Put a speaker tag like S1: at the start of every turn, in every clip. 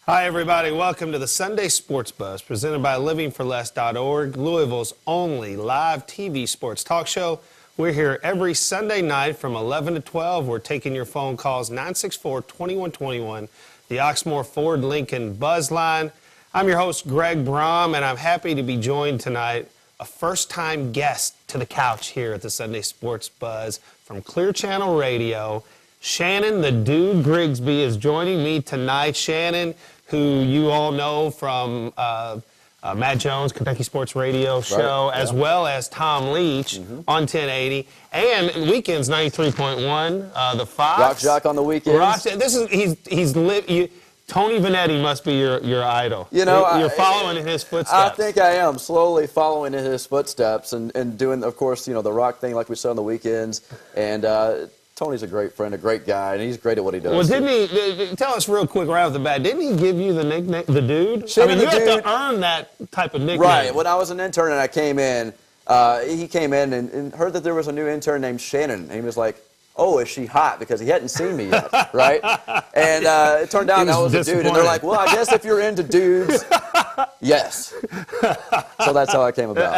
S1: Hi, everybody. Welcome to the Sunday Sports Buzz, presented by LivingForLess.org, Louisville's only live TV sports talk show. We're here every Sunday night from 11 to 12. We're taking your phone calls, 964-2121, the Oxmoor Ford Lincoln Buzz Line. I'm your host, Greg Brom, and I'm happy to be joined tonight, a first-time guest to the couch here at the Sunday Sports Buzz from Clear Channel Radio. Shannon the Dude Grigsby is joining me tonight. Shannon, who you all know from Matt Jones, Kentucky Sports Radio show, as well as Tom Leach on 1080, and weekends 93.1, the Fox.
S2: Rock Jock on the weekends.
S1: Tony Vanetti must be your idol.
S2: You know,
S1: you're following in his footsteps.
S2: I think I am slowly following in his footsteps and doing, of course, the rock thing like we said on the weekends. And Tony's a great friend, a great guy, and he's great at what he does.
S1: Well, didn't he, tell us real quick right off the bat, didn't he give you the nickname, the Dude?
S2: Shannon
S1: you
S2: the
S1: have
S2: Dude.
S1: to earn that type of nickname.
S2: Right. When I was an intern and I came in, he came in and heard that there was a new intern named Shannon. And he was like, oh, is she hot? Because he hadn't seen me yet, right? And it turned out I was a dude. And they're like, well, I guess if you're into dudes, yes. So that's how I came about.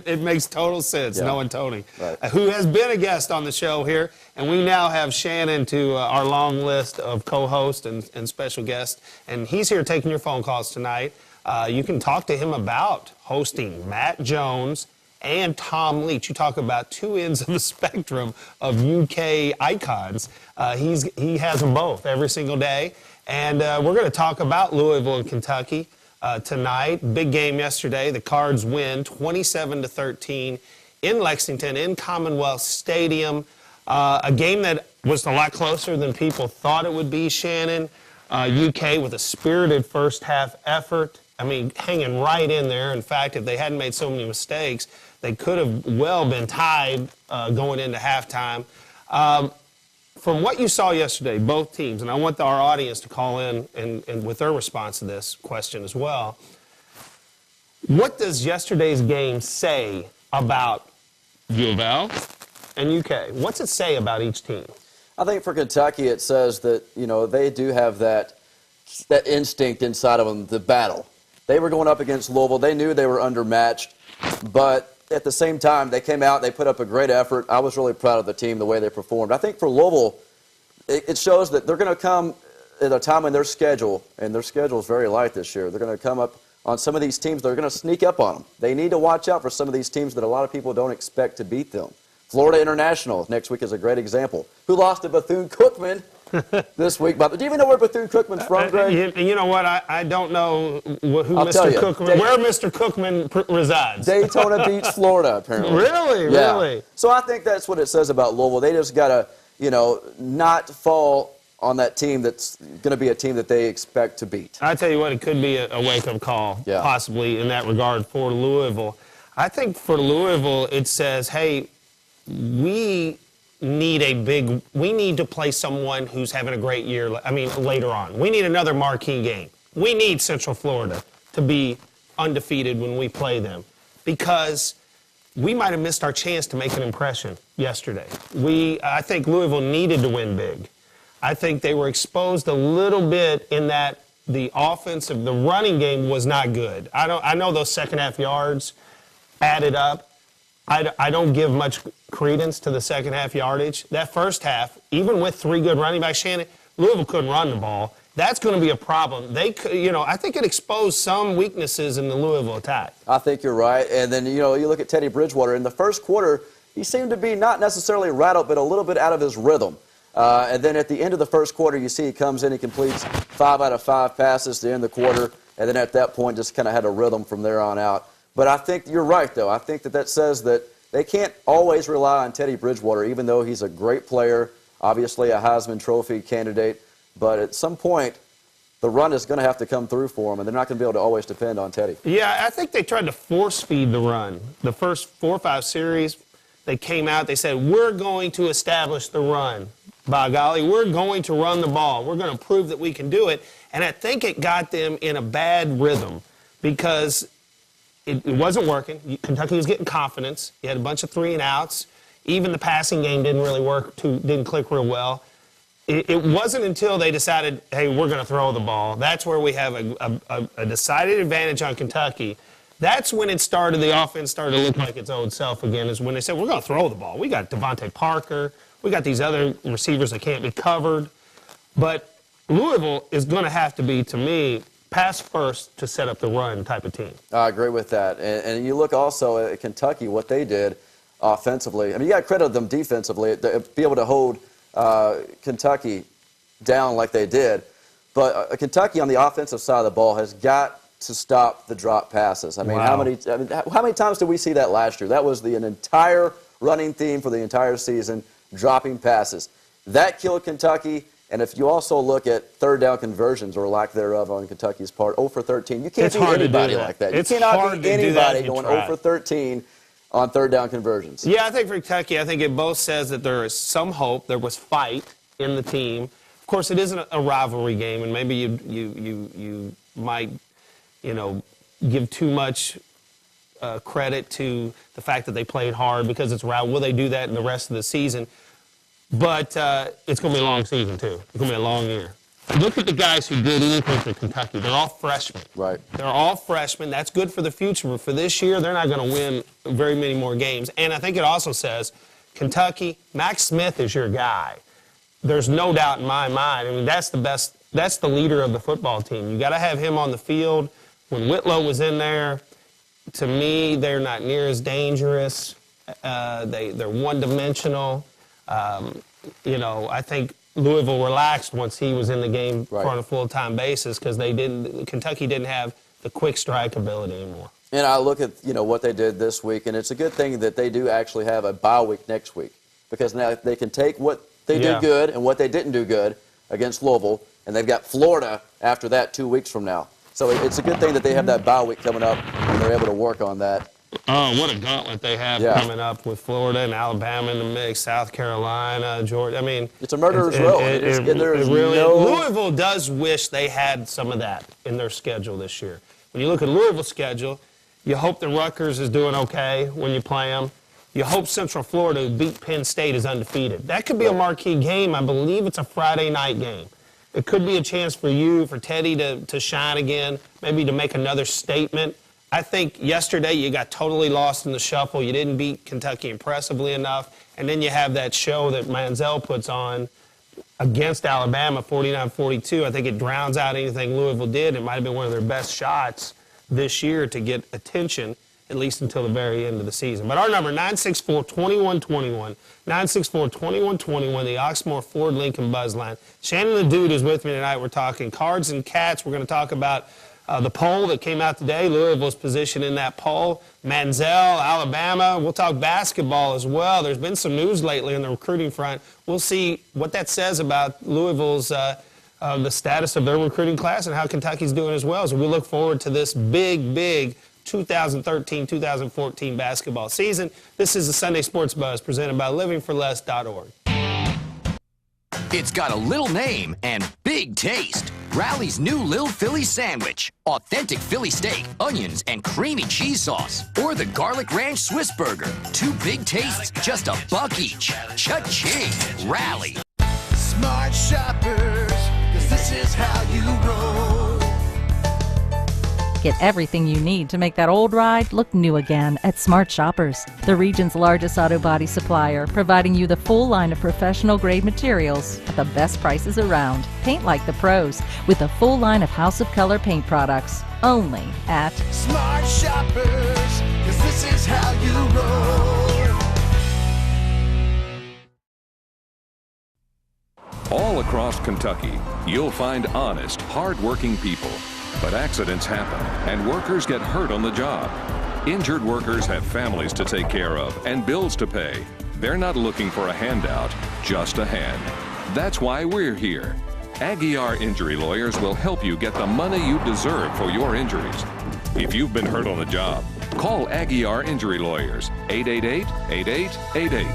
S1: It makes total sense, knowing Tony,
S2: Right.
S1: Who has been a guest on the show here. And we now have Shannon to our long list of co-hosts and special guests. And he's here taking your phone calls tonight. You can talk to him about hosting Matt Jones and Tom Leach. You talk about two ends of the spectrum of UK icons. He has them both every single day. And we're going to talk about Louisville and Kentucky tonight. Big game yesterday. The Cards win 27-13 in Lexington, in Commonwealth Stadium. A game that was a lot closer than people thought it would be, Shannon. UK with a spirited first half effort. I mean, hanging right in there. In fact, if they hadn't made so many mistakes, they could have well been tied going into halftime. From what you saw yesterday, both teams, and I want our audience to call in and with their response to this question as well, what does yesterday's game say about U of L and UK? What's it say about each team?
S2: I think for Kentucky, it says that, they do have that instinct inside of them, the battle. They were going up against Louisville. They knew they were undermatched, but at the same time, they came out, they put up a great effort. I was really proud of the team, the way they performed. I think for Louisville, it shows that they're going to come at a time in their schedule, and their schedule is very light this year. They're going to come up on some of these teams. They're going to sneak up on them. They need to watch out for some of these teams that a lot of people don't expect to beat them. Florida International next week is a great example, who lost to Bethune-Cookman this week. Do you even know where Bethune-Cookman's from, Greg?
S1: You know what? I don't know who Mr. Cookman, where Mr. Cookman resides.
S2: Daytona Beach, Florida, apparently.
S1: Really?
S2: Yeah.
S1: Really?
S2: So I think that's what it says about Louisville. They just got to, not fall on that team that's going to be a team that they expect to beat.
S1: I tell you what, it could be a wake-up call, possibly, in that regard for Louisville. I think for Louisville, it says, hey, we need to play someone who's having a great year, later on. We need another marquee game. We need Central Florida to be undefeated when we play them, because we might have missed our chance to make an impression yesterday. I think Louisville needed to win big. I think they were exposed a little bit in that the running game was not good. I know those second half yards added up. I don't give much credence to the second half yardage. That first half, even with three good running backs, Shannon, Louisville couldn't run the ball. That's going to be a problem. I think it exposed some weaknesses in the Louisville attack.
S2: I think you're right. And then, you look at Teddy Bridgewater. In the first quarter, he seemed to be not necessarily rattled, but a little bit out of his rhythm. And then at the end of the first quarter, you see he comes in, he completes 5 out of 5 passes to end the quarter. And then at that point, just kind of had a rhythm from there on out. But I think you're right, though. I think that says that they can't always rely on Teddy Bridgewater, even though he's a great player, obviously a Heisman Trophy candidate. But at some point, the run is going to have to come through for them, and they're not going to be able to always depend on Teddy.
S1: Yeah, I think they tried to force-feed the run. The first 4 or 5 series, they came out, they said, we're going to establish the run. By golly, we're going to run the ball. We're going to prove that we can do it. And I think it got them in a bad rhythm because it wasn't working. Kentucky was getting confidence. You had a bunch of 3-and-outs. Even the passing game didn't really work, didn't click real well. it wasn't until they decided, hey, we're going to throw the ball. That's where we have a decided advantage on Kentucky. That's when it started. The offense started to look like its old self again, is when they said, we're going to throw the ball. We got Devontae Parker. We got these other receivers that can't be covered. But Louisville is going to have to be, to me, pass first to set up the run type of team.
S2: I agree with that. And you look also at Kentucky, what they did offensively. I mean, you got to credit them defensively to be able to hold Kentucky down like they did. But Kentucky on the offensive side of the ball has got to stop the drop passes. I mean,
S1: Wow.
S2: how many times did we see that last year? That was an entire running theme for the entire season, dropping passes. That killed Kentucky. And if you also look at third down conversions or lack thereof on Kentucky's part, 0 for 13. You can't
S1: It's
S2: beat
S1: hard to do
S2: anybody
S1: that.
S2: like that.
S1: It's
S2: you cannot
S1: hard
S2: beat
S1: to do that
S2: anybody
S1: if you
S2: going
S1: try.
S2: 0 for 13 on third down conversions.
S1: Yeah, I think for Kentucky, I think it both says that there is some hope. There was fight in the team. Of course, it isn't a rivalry game, and maybe you might, give too much credit to the fact that they played hard because it's rivalry. Will they do that in the rest of the season? But it's going to be a long season, too. It's going to be a long year. Look at the guys who did anything for Kentucky. They're all freshmen.
S2: Right.
S1: They're all freshmen. That's good for the future. But for this year, they're not going to win very many more games. And I think it also says, Kentucky, Max Smith is your guy. There's no doubt in my mind. I mean, that's the best. That's the leader of the football team. You got to have him on the field. When Whitlow was in there, to me, they're not near as dangerous. They're one-dimensional. I think Louisville relaxed once he was in the game on a full-time basis because Kentucky didn't have the quick strike ability anymore.
S2: And I look at what they did this week, and it's a good thing that they do actually have a bye week next week because now they can take what they did good and what they didn't do good against Louisville, and they've got Florida after that 2 weeks from now. So it's a good thing that they have that bye week coming up and they're able to work on that.
S1: Oh, what a gauntlet they have coming up with Florida and Alabama in the mix, South Carolina, Georgia. I mean,
S2: it's a murderer's row.
S1: Louisville does wish they had some of that in their schedule this year. When you look at Louisville's schedule, you hope that Rutgers is doing okay when you play them. You hope Central Florida, who beat Penn State, is undefeated. That could be a marquee game. I believe it's a Friday night game. It could be a chance for Teddy to shine again, maybe to make another statement. I think yesterday you got totally lost in the shuffle. You didn't beat Kentucky impressively enough. And then you have that show that Manziel puts on against Alabama, 49-42. I think it drowns out anything Louisville did. It might have been one of their best shots this year to get attention, at least until the very end of the season. But our number, 964-2121. 964-2121, the Oxmoor Ford Lincoln Buzzline. Shannon the Dude is with me tonight. We're talking Cards and Cats. We're going to talk about the poll that came out today, Louisville's position in that poll. Manziel, Alabama. We'll talk basketball as well. There's been some news lately on the recruiting front. We'll see what that says about Louisville's the status of their recruiting class and how Kentucky's doing as well. So we look forward to this big 2013-2014 basketball season. This is the Sunday Sports Buzz presented by livingforless.org.
S3: It's got a little name and big taste. Rally's new Lil Philly Sandwich. Authentic Philly steak, onions, and creamy cheese sauce. Or the Garlic Ranch Swiss Burger. 2 big tastes, just $1 each. Cha-ching! Rally.
S4: Smart shoppers, 'cause this is how you roll.
S5: Get everything you need to make that old ride look new again at Smart Shoppers, the region's largest auto body supplier, providing you the full line of professional grade materials at the best prices around. Paint like the pros with a full line of House of Color paint products, only at
S4: Smart shoppers, 'cause this is how you roll.
S6: All across Kentucky, you'll find honest, hard-working people. But accidents happen, and workers get hurt on the job. Injured workers have families to take care of and bills to pay. They're not looking for a handout, just a hand. That's why we're here. Aguiar Injury Lawyers will help you get the money you deserve for your injuries. If you've been hurt on the job, call Aguiar Injury Lawyers, 888-8888.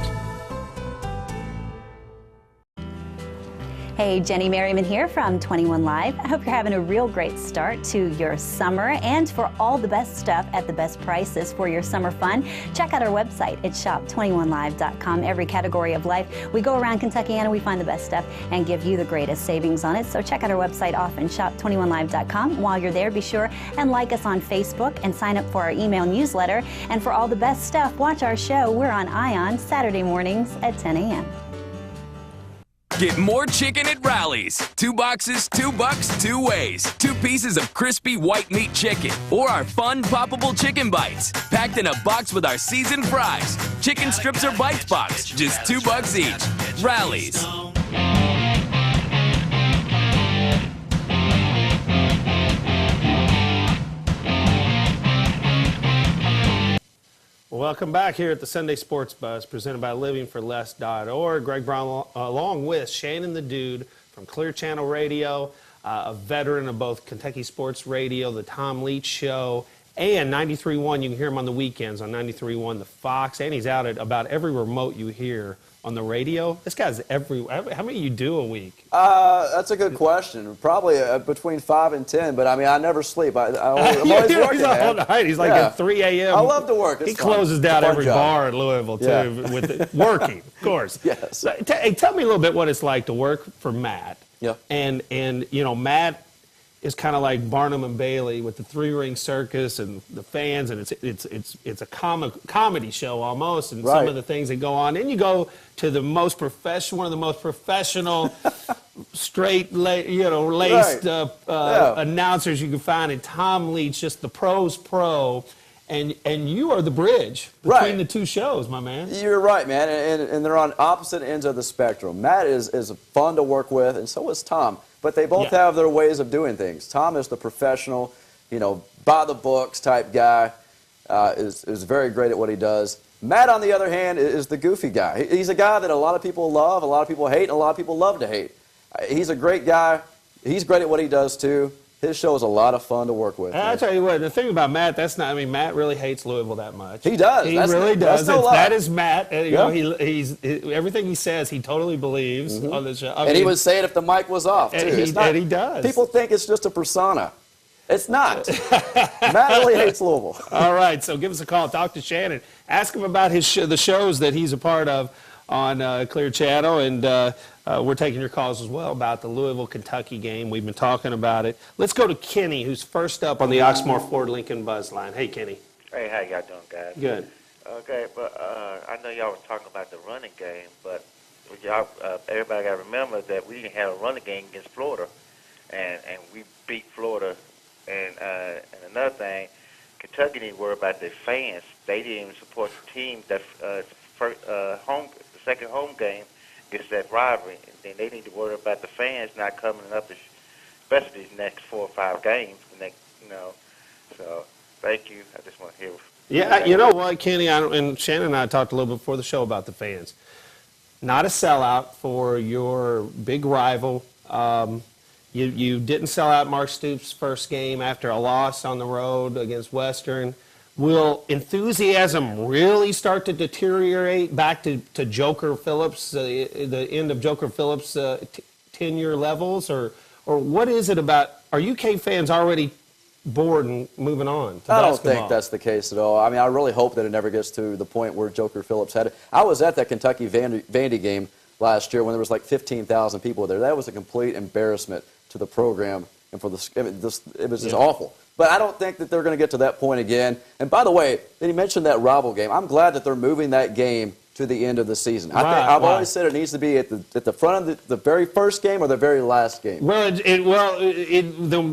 S7: Hey, Jenny Merriman here from 21 Live. I hope you're having a real great start to your summer, and for all the best stuff at the best prices for your summer fun, check out our website at shop21live.com. Every category of life, we go around Kentuckiana, we find the best stuff and give you the greatest savings on it. So check out our website often, shop21live.com. While you're there, be sure and like us on Facebook and sign up for our email newsletter. And for all the best stuff, watch our show. We're on ION Saturday mornings at 10 a.m.
S8: Get more chicken at Rally's. 2 boxes, $2, 2 ways. 2 pieces of crispy white meat chicken. Or our fun poppable chicken bites. Packed in a box with our seasoned fries. Chicken strips or bites box. Just $2 each. Rally's.
S1: Welcome back here at the Sunday Sports Buzz, presented by livingforless.org. Greg Brown along with Shannon the Dude from Clear Channel Radio, a veteran of both Kentucky Sports Radio, the Tom Leach Show, and 93.1. You can hear him on the weekends on 93.1 The Fox, and he's out at about every remote you hear on the radio. This guy's everywhere. How many you do a week?
S2: That's a good question. Probably between 5 and 10, but I mean, I never sleep. I'm always working,
S1: He's all night. He's like at 3 a.m.
S2: I love to work. It's
S1: he
S2: fun.
S1: closes down every
S2: job.
S1: bar in Louisville, too, with it, working, of course.
S2: Yes.
S1: So, hey, tell me a little bit what it's like to work for Matt.
S2: Yeah.
S1: And you know, Matt is kind of like Barnum and Bailey with the 3-ring circus and the fans, and it's a comedy show almost, and some of the things that go on. Then you go to the most professional, one of the most professional, straight, laced announcers you can find, and Tom Leach, just the pro's pro. And you are the bridge between the two shows, my man.
S2: You're right, man, and they're on opposite ends of the spectrum. Matt is fun to work with, and so is Tom. But they both have their ways of doing things. Tom is the professional, by the books type guy, is very great at what he does. Matt, on the other hand, is the goofy guy. He's a guy that a lot of people love, a lot of people hate, and a lot of people love to hate. He's a great guy. He's great at what he does, too. His show is a lot of fun to work with.
S1: I'll tell you what, the thing about Matt, Matt really hates Louisville that much.
S2: He does.
S1: He really does. That is Matt. And,
S2: He's
S1: everything he says, he totally believes on the show.
S2: And he would say it if the mic was off, too.
S1: And he does.
S2: People think it's just a persona. It's not. Matt really hates Louisville.
S1: All right, so give us a call. Talk to Shannon. Ask him about the shows that he's a part of on Clear Channel, and we're taking your calls as well about the Louisville-Kentucky game. We've been talking about it. Let's go to Kenny, who's first up on the Oxmoor Ford Lincoln Buzz line. Hey, Kenny.
S9: Hey, how y'all doing, guys?
S1: Good.
S9: Okay, but I know y'all was talking about the running game, but y'all, everybody got to remember that we didn't have a running game against Florida, and we beat Florida. And another thing, Kentucky didn't worry about their fans. They didn't even support the team that the second home game against that rivalry. And then they need to worry about the fans not coming up, especially these next 4 or 5 games. So thank you. I just want to hear.
S1: Yeah, you know what, Kenny, and Shannon and I talked a little bit before the show about the fans. Not a sellout for your big rival. You didn't sell out Mark Stoops' first game after a loss on the road against Western. Will enthusiasm really start to deteriorate back to Joker Phillips, the end of Joker Phillips' tenure levels? Or what is it about? Are UK fans already bored and moving on to
S2: I don't
S1: basketball?
S2: think that's the case at all. I mean, I really hope that it never gets to the point where Joker Phillips had it. I was at that Kentucky Vandy game last year when there was like 15,000 people there. That was a complete embarrassment to the program and for it was just awful. But I don't think that they're going to get to that point again. And by the way, then you mentioned that rival game. I'm glad that they're moving that game to the end of the season. I've always said it needs to be at the front of the very first game or the very last game.
S1: Well,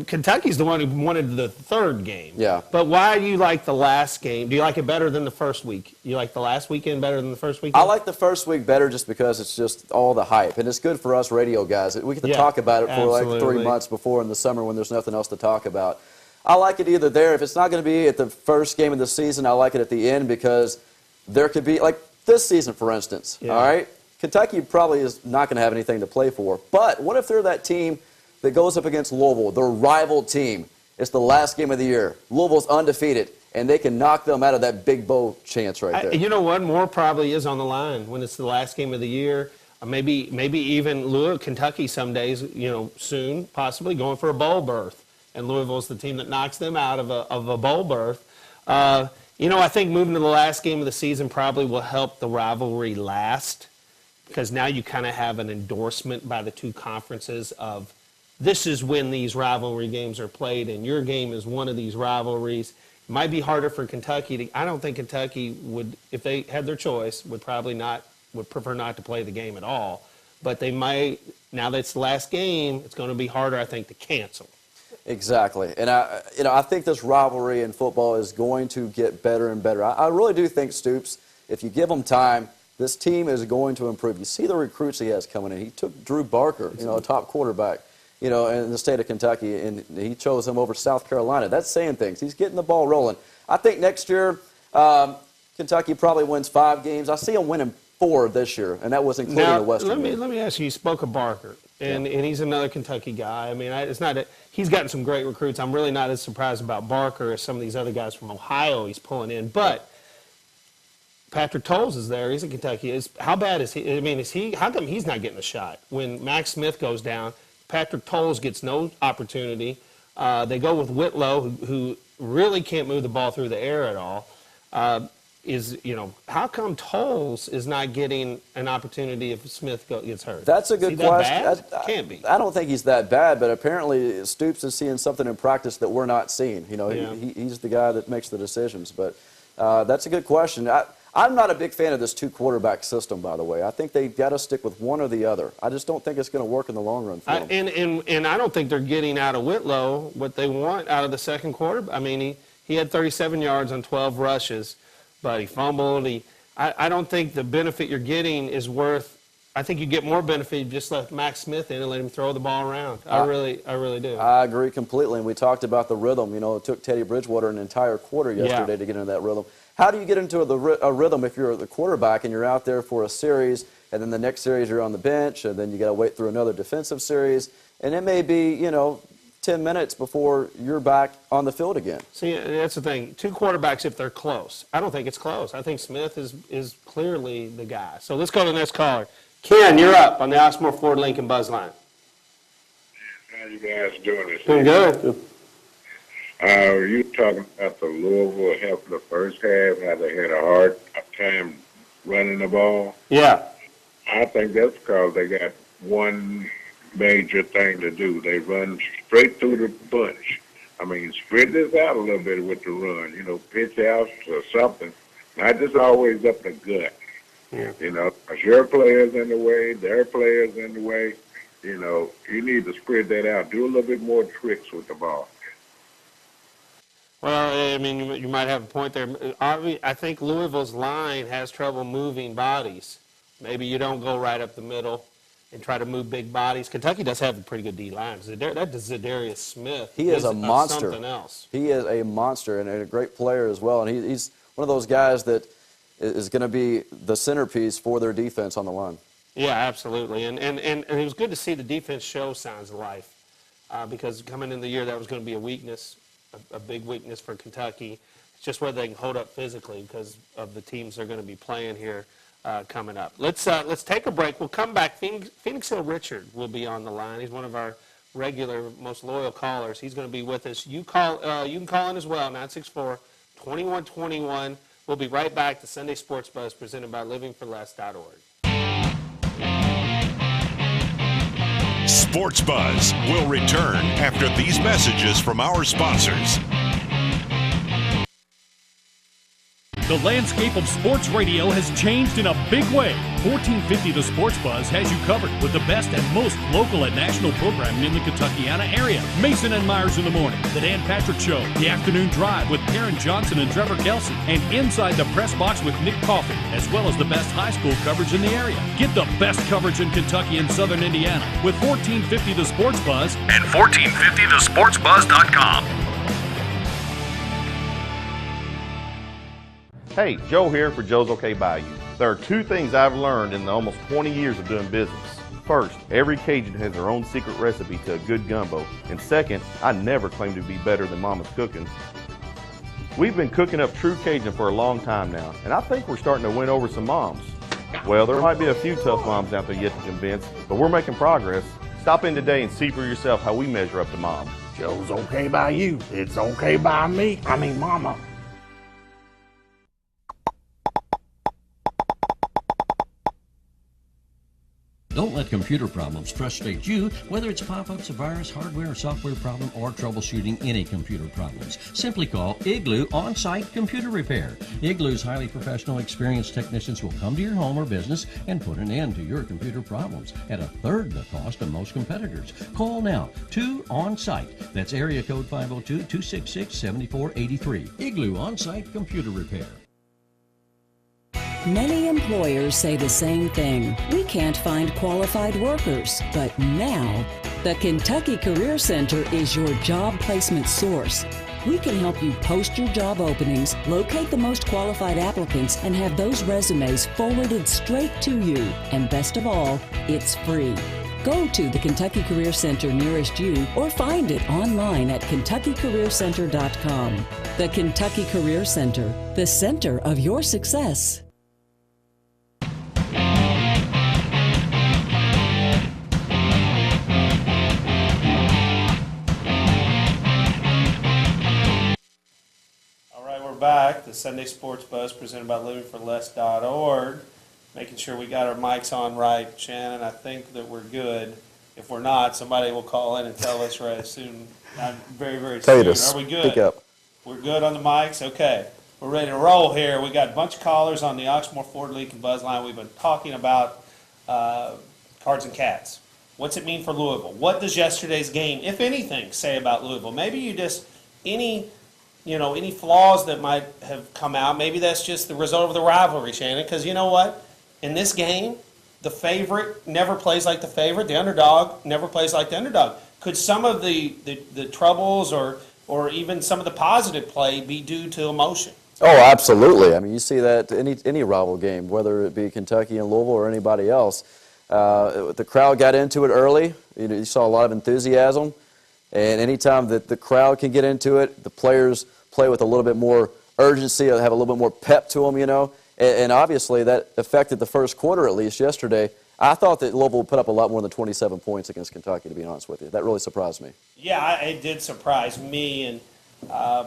S1: Kentucky's the one who wanted the third game.
S2: Yeah.
S1: But why do you like the last game? Do you like it better than the first week? You like the last weekend better than the first weekend?
S2: I like the first week better just because it's just all the hype. And it's good for us radio guys. We get to talk about it for like 3 months before in the summer when there's nothing else to talk about. I like it either there. If it's not going to be at the first game of the season, I like it at the end because there could be, like this season, for instance, all right? Kentucky probably is not going to have anything to play for. But what if they're that team that goes up against Louisville, their rival team? It's the last game of the year. Louisville's undefeated, and they can knock them out of that big bowl chance right there.
S1: You know what? More probably is on the line when it's the last game of the year. Maybe even Louisville, Kentucky some days, soon, possibly going for a bowl berth. And Louisville's the team that knocks them out of a bowl berth. I think moving to the last game of the season probably will help the rivalry last, because now you kind of have an endorsement by the two conferences of this is when these rivalry games are played, and your game is one of these rivalries. It might be harder for Kentucky. I don't think Kentucky would, if they had their choice, would prefer not to play the game at all. But they might, now that it's the last game, it's going to be harder, I think, to cancel.
S2: Exactly. And I think this rivalry in football is going to get better and better. I really do think, Stoops, if you give them time, this team is going to improve. You see the recruits he has coming in. He took Drew Barker, a top quarterback, in the state of Kentucky, and he chose him over South Carolina. That's saying things. He's getting the ball rolling. I think next year Kentucky probably wins 5 games. I see them winning 4 this year, and that was including the Western.
S1: Let me ask you. You spoke of Barker, and he's another Kentucky guy. I mean, it's not he's gotten some great recruits. I'm really not as surprised about Barker as some of these other guys from Ohio he's pulling in. But Patrick Towles is there. He's in Kentucky. How bad is he? I mean, how come he's not getting a shot? When Max Smith goes down, Patrick Towles gets no opportunity. They go with Whitlow, who really can't move the ball through the air at all. How come Towles is not getting an opportunity if Smith gets hurt?
S2: That's a good question.
S1: That can't be.
S2: I don't think he's that bad, but apparently Stoops is seeing something in practice that we're not seeing. He's the guy that makes the decisions. But that's a good question. I'm not a big fan of this 2-quarterback system, by the way. I think they've got to stick with one or the other. I just don't think it's going to work in the long run for them.
S1: And I don't think they're getting out of Whitlow what they want out of the second quarter. I mean, he had 37 yards on 12 rushes. But he fumbled. I don't think the benefit you're getting is worth. I think you get more benefit if you just let Max Smith in and let him throw the ball around. I really do.
S2: I agree completely. And we talked about the rhythm. It took Teddy Bridgewater an entire quarter yesterday to get into that rhythm. How do you get into a rhythm if you're the quarterback and you're out there for a series, and then the next series you're on the bench, and then you got to wait through another defensive series, and it may be 10 minutes before you're back on the field again.
S1: See, that's the thing. 2 quarterbacks, if they're close. I don't think it's close. I think Smith is clearly the guy. So let's go to the next caller. Ken, you're up on the Osmore Ford Lincoln Buzz Line.
S10: How you guys doing this?
S1: Doing good.
S10: You talking about the Louisville help the first half, how they had a hard time running the ball?
S1: Yeah.
S10: I think that's because they got one major thing to do. They run straight through the bunch. I mean, spread this out a little bit with the run, pitch outs or something. Not just always up the gut.
S1: Yeah.
S10: Because your players in the way, their players in the way. You need to spread that out. Do a little bit more tricks with the ball.
S1: Well, I mean, you might have a point there. I think Louisville's line has trouble moving bodies. Maybe you don't go right up the middle and try to move big bodies. Kentucky does have a pretty good D-line. That is Zadarius Smith.
S2: He is a monster.
S1: Something else.
S2: He is a monster and a great player as well. And he's one of those guys that is going to be the centerpiece for their defense on the line.
S1: Yeah, absolutely. And it was good to see the defense show signs of life because coming in the year, that was going to be a weakness, a big weakness for Kentucky. It's just whether they can hold up physically because of the teams they're going to be playing here coming up. Let's take a break. We'll come back. Phoenix Hill Richard will be on the line. He's one of our regular, most loyal callers. He's going to be with us. You can call in as well, 964-2121. We'll be right back to Sunday Sports Buzz presented by livingforless.org.
S11: Sports Buzz will return after these messages from our sponsors.
S12: The landscape of sports radio has changed in a big way. 1450 The Sports Buzz has you covered with the best and most local and national programming in the Kentuckiana area. Mason and Myers in the morning, The Dan Patrick Show, The Afternoon Drive with Perrin Johnson and Trevor Kelsey, and Inside the Press Box with Nick Coffey, as well as the best high school coverage in the area. Get the best coverage in Kentucky and Southern Indiana with 1450 The Sports Buzz and 1450thesportsbuzz.com.
S13: Hey, Joe here for Joe's OK Bayou. There are 2 things I've learned in the almost 20 years of doing business. First, every Cajun has their own secret recipe to a good gumbo. And second, I never claim to be better than Mama's cooking. We've been cooking up true Cajun for a long time now, and I think we're starting to win over some moms. Well, there might be a few tough moms out there yet to convince, but we're making progress. Stop in today and see for yourself how we measure up to mom.
S14: Joe's okay by you. It's okay by me. I mean, Mama.
S15: Don't let computer problems frustrate you, whether it's pop-ups, a virus, hardware or software problem, or troubleshooting any computer problems. Simply call Igloo On-Site Computer Repair. Igloo's highly professional, experienced technicians will come to your home or business and put an end to your computer problems at a third the cost of most competitors. Call now, 2 On-Site. That's area code 502-266-7483. Igloo On-Site Computer Repair.
S16: Many employers say the same thing. We can't find qualified workers. But now, the Kentucky Career Center is your job placement source. We can help you post your job openings, locate the most qualified applicants, and have those resumes forwarded straight to you. And best of all, it's free. Go to the Kentucky Career Center nearest you or find it online at KentuckyCareerCenter.com. The Kentucky Career Center, the center of your success.
S1: Back, the Sunday Sports Buzz presented by livingforless.org. Making sure we got our mics on right, Shannon. I think that we're good. If we're not, somebody will call in and tell us right soon. Very, very soon. Are we good?
S2: Speak up.
S1: We're good on the mics? Okay. We're ready to roll here. We got a bunch of callers on the Oxmoor Ford Leak and Buzz line. We've been talking about Cards and Cats. What's it mean for Louisville? What does yesterday's game, if anything, say about Louisville? Maybe you just, any flaws that might have come out, maybe that's just the result of the rivalry, Shannon, because you know what? In this game, the favorite never plays like the favorite. The underdog never plays like the underdog. Could some of the troubles or even some of the positive play be due to emotion?
S2: Oh, absolutely. I mean, you see that any rival game, whether it be Kentucky and Louisville or anybody else. The crowd got into it early. You saw a lot of enthusiasm. And anytime that the crowd can get into it, the players play with a little bit more urgency, have a little bit more pep to them, And obviously that affected the first quarter, at least yesterday. I thought that Louisville would put up a lot more than 27 points against Kentucky, to be honest with you. That really surprised me.
S1: Yeah, it did surprise me. And, I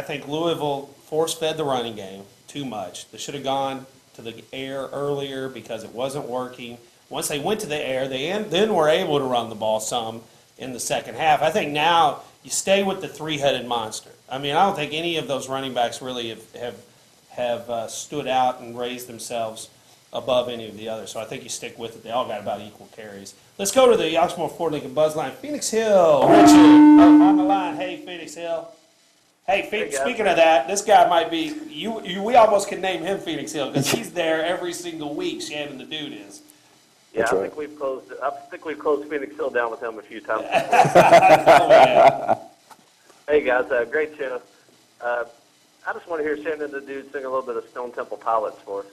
S1: think Louisville force-fed the running game too much. They should have gone to the air earlier because it wasn't working. Once they went to the air, they then were able to run the ball some in the second half. I think now you stay with the three-headed monster. I mean, I don't think any of those running backs really have stood out and raised themselves above any of the others. So I think you stick with it. They all got about equal carries. Let's go to the Oxmoor Ford Lincoln Buzz line. Phoenix Hill, Richard, on the line. Hey, Phoenix Hill. Hey, speaking of that, this guy might be we almost can name him Phoenix Hill because he's there every single week. Shannon, the dude is.
S17: Yeah, I think we've closed Phoenix Hill down with him a few times. Hey guys, great show. I just want to hear Shannon the dude sing a little bit of Stone Temple Pilots for us.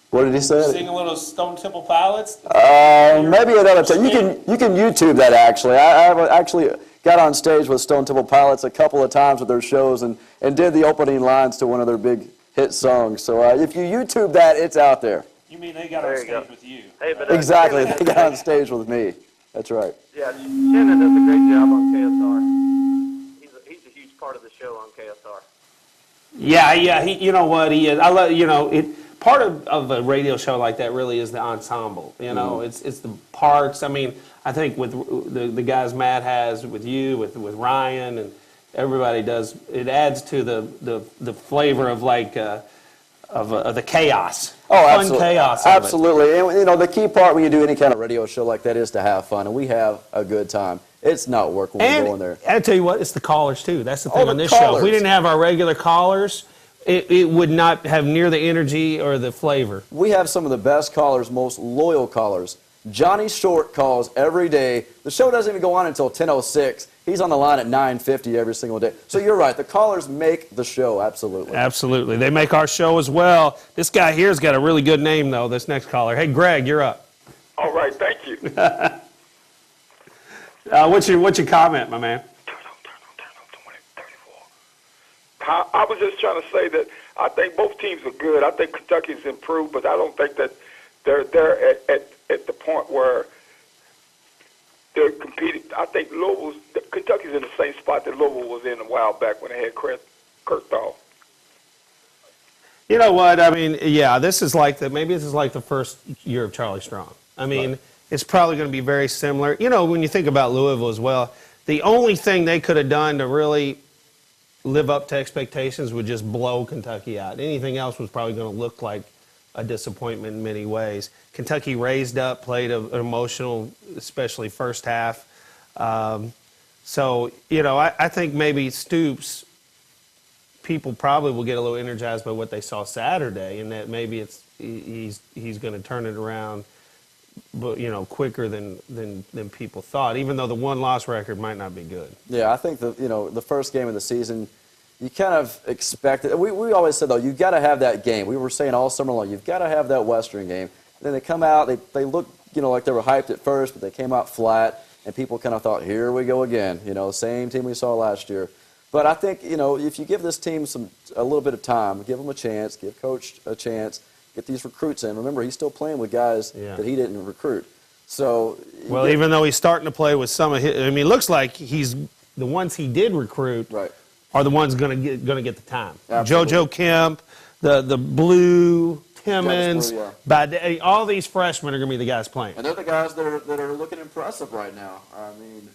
S2: What did he say?
S1: Sing a little Stone Temple Pilots?
S2: Maybe another time. You can YouTube that actually. I actually got on stage with Stone Temple Pilots a couple of times with their shows and did the opening lines to one of their big hit songs. So if you YouTube that, it's out there.
S1: You mean they got on stage with you?
S17: Hey, but,
S2: exactly, they got on stage with me. That's right.
S17: Yeah, Shannon does a great job on KSR. He's a huge part of the show on KSR.
S1: Yeah, he is. I love part of a radio show like that really is the ensemble. It's the parts. I mean, I think with the guys Matt has with you, with Ryan, and everybody does. It adds to the flavor of of the chaos.
S2: Oh,
S1: fun
S2: absolutely.
S1: Chaos.
S2: Absolutely. And the key part when you do any kind of radio show like that is to have fun, and we have a good time. It's not work when we go in there.
S1: I tell you what, it's the callers too. That's the thing on this show. If we didn't have our regular callers, it would not have near the energy or the flavor.
S2: We have some of the best callers, most loyal callers. Johnny Short calls every day. The show doesn't even go on until 10:06. He's on the line at 9:50 every single day. So you're right. The callers make the show, absolutely.
S1: Absolutely. They make our show as well. This guy here's got a really good name, though, this next caller. Hey, Greg, you're up.
S18: All right, thank you.
S1: What's your comment, my man?
S18: I was just trying to say that I think both teams are good. I think Kentucky's improved, but I don't think that they're at the point where they're competing. I think Kentucky's in the same spot that Louisville was in a while back when they had Kurt Thal.
S1: You know what? I mean, yeah, maybe this is like the first year of Charlie Strong. I mean, it's probably going to be very similar. You know, when you think about Louisville as well, the only thing they could have done to really live up to expectations would just blow Kentucky out. Anything else was probably going to look like a disappointment in many ways. Kentucky raised up, played an emotional, especially first half. So, you know, I think maybe Stoops, people probably will get a little energized by what they saw Saturday, and that maybe he's going to turn it around, but you know, quicker than people thought. Even though the one-loss record might not be good.
S2: Yeah, I think the first game of the season, you kind of expected. We always said though, you got to have that game. We were saying all summer long, you've got to have that Western game. And then they come out, they look like they were hyped at first, but they came out flat, and people kind of thought, here we go again. You know, same team we saw last year. But I think, you know, if you give this team a little bit of time, give them a chance, give Coach a chance, get these recruits in. Remember, he's still playing with guys that he didn't recruit. So,
S1: well, even though he's starting to play with some of his, I mean, it looks like the ones he did recruit are the ones going to get the time.
S2: Absolutely.
S1: JoJo Kemp, the Blue, Timmons, all these freshmen are going to be the guys playing.
S2: And they're the guys that are looking impressive right now. I mean,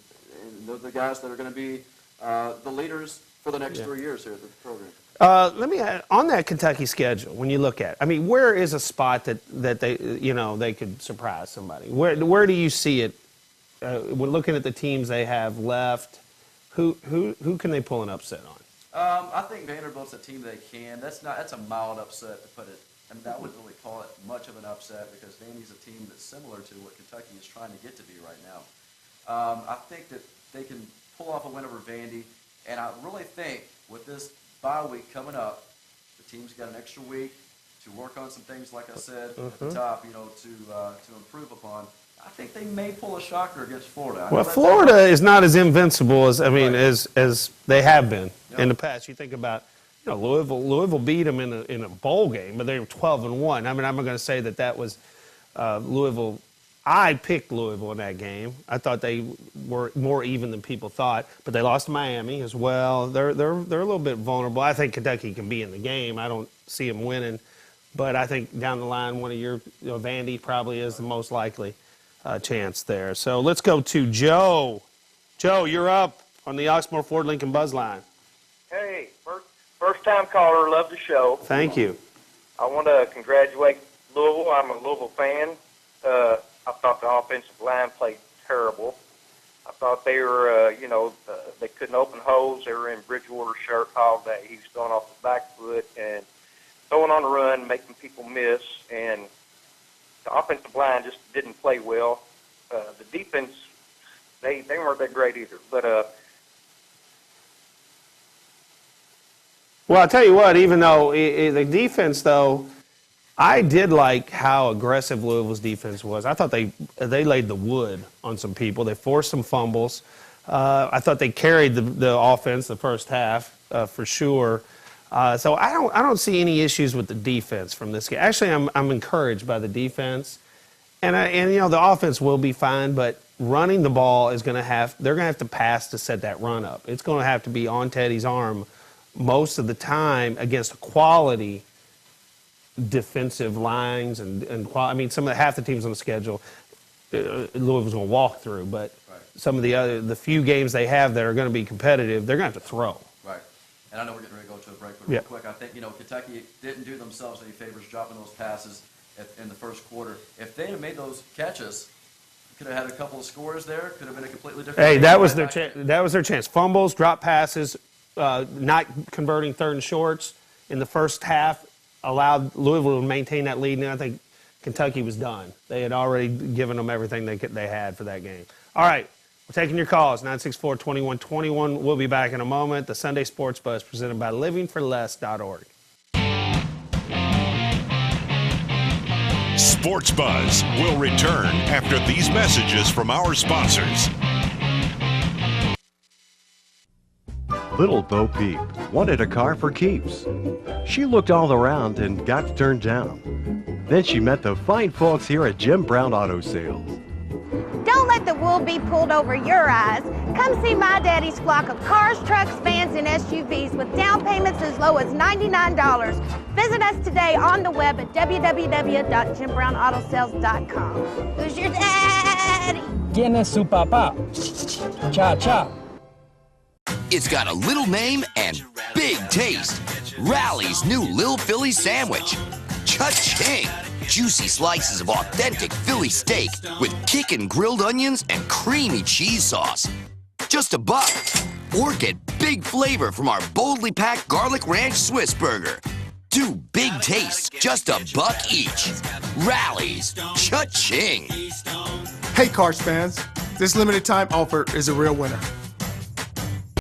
S2: they're the guys that are going to be the leaders for the next 3 years here at the program.
S1: Let me on that Kentucky schedule. When you look at, I mean, where is a spot that they could surprise somebody? Where do you see it? When looking at the teams they have left, who can they pull an upset on?
S2: I think Vanderbilt's a team they can. That's a mild upset to put it. I mean, I wouldn't really call it much of an upset because Vandy's a team that's similar to what Kentucky is trying to get to be right now. I think that they can pull off a win over Vandy, and I really think with this bye week coming up, the team's got an extra week to work on some things, like I said at the top, you know, to improve upon. I think they may pull a shocker against Florida.
S1: Well, Florida is not as invincible as as they have been in the past. You think about, you know, Louisville beat them in a bowl game, but they were 12-1. I mean, I'm not going to say that was Louisville. I picked Louisville in that game. I thought they were more even than people thought, but they lost to Miami as well. They're a little bit vulnerable. I think Kentucky can be in the game. I don't see them winning, but I think down the line, one of Vandy probably is the most likely chance there. So let's go to Joe. Joe, you're up on the Oxmoor Ford Lincoln Buzz line.
S19: Hey, first time caller. Love the show.
S1: Thank you.
S19: I want to congratulate Louisville. I'm a Louisville fan. I thought the offensive line played terrible. I thought they were, they couldn't open holes. They were in Bridgewater's shirt all day. He was going off the back foot and throwing on the run, making people miss. And the offensive line just didn't play well. The defense, they weren't that great either. But
S1: well, I'll tell you what, even though the defense, though, I did like how aggressive Louisville's defense was. I thought they laid the wood on some people. They forced some fumbles. I thought they carried the offense the first half for sure. So I don't see any issues with the defense from this game. Actually, I'm encouraged by the defense, and the offense will be fine. But running the ball they're going to have to pass to set that run up. It's going to have to be on Teddy's arm most of the time against a quality defensive lines and I mean, half the teams on the schedule, Louisville's going to walk through, but some of the few games they have that are going to be competitive, they're going to have to throw.
S2: Right. And I know we're getting ready to go to a break, but real quick, I think, Kentucky didn't do themselves any favors dropping those passes in the first quarter. If they had made those catches, could have had a couple of scores there, could have been a completely different game.
S1: That was their chance. Fumbles, drop passes, not converting third and shorts in the first half allowed Louisville to maintain that lead, and I think Kentucky was done. They had already given them everything they had for that game. All right, we're taking your calls, 964-2121. We'll be back in a moment. The Sunday Sports Buzz presented by livingforless.org.
S11: Sports Buzz will return after these messages from our sponsors.
S20: Little Bo Peep wanted a car for keeps. She looked all around and got turned down. Then she met the fine folks here at Jim Brown Auto Sales.
S21: Don't let the wool be pulled over your eyes. Come see my daddy's flock of cars, trucks, vans, and SUVs with down payments as low as $99. Visit us today on the web at www.JimBrownAutoSales.com. Who's your daddy?
S22: ¿Quién es su papá? Cha cha.
S3: It's got a little name and big taste. Rally's new Lil Philly Sandwich. Cha-ching! Juicy slices of authentic Philly steak with kickin' grilled onions and creamy cheese sauce. Just $1. Or get big flavor from our boldly packed garlic ranch Swiss burger. 2 big tastes, just $1 each. Rally's. Cha-ching!
S23: Hey, Cars fans, this limited time offer is a real winner.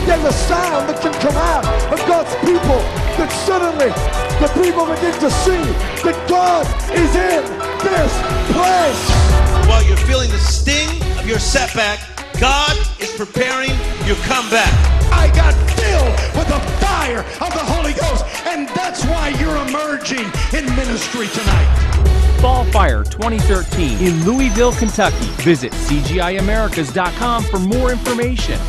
S4: There's a sound that can come out of God's people that suddenly the people begin to see that God is in this place.
S24: While you're feeling the sting of your setback, God is preparing your comeback.
S4: I got filled with the fire of the Holy Ghost, and that's why you're emerging in ministry tonight.
S25: Fall Fire 2013 in Louisville, Kentucky. Visit CGIAmericas.com for more information.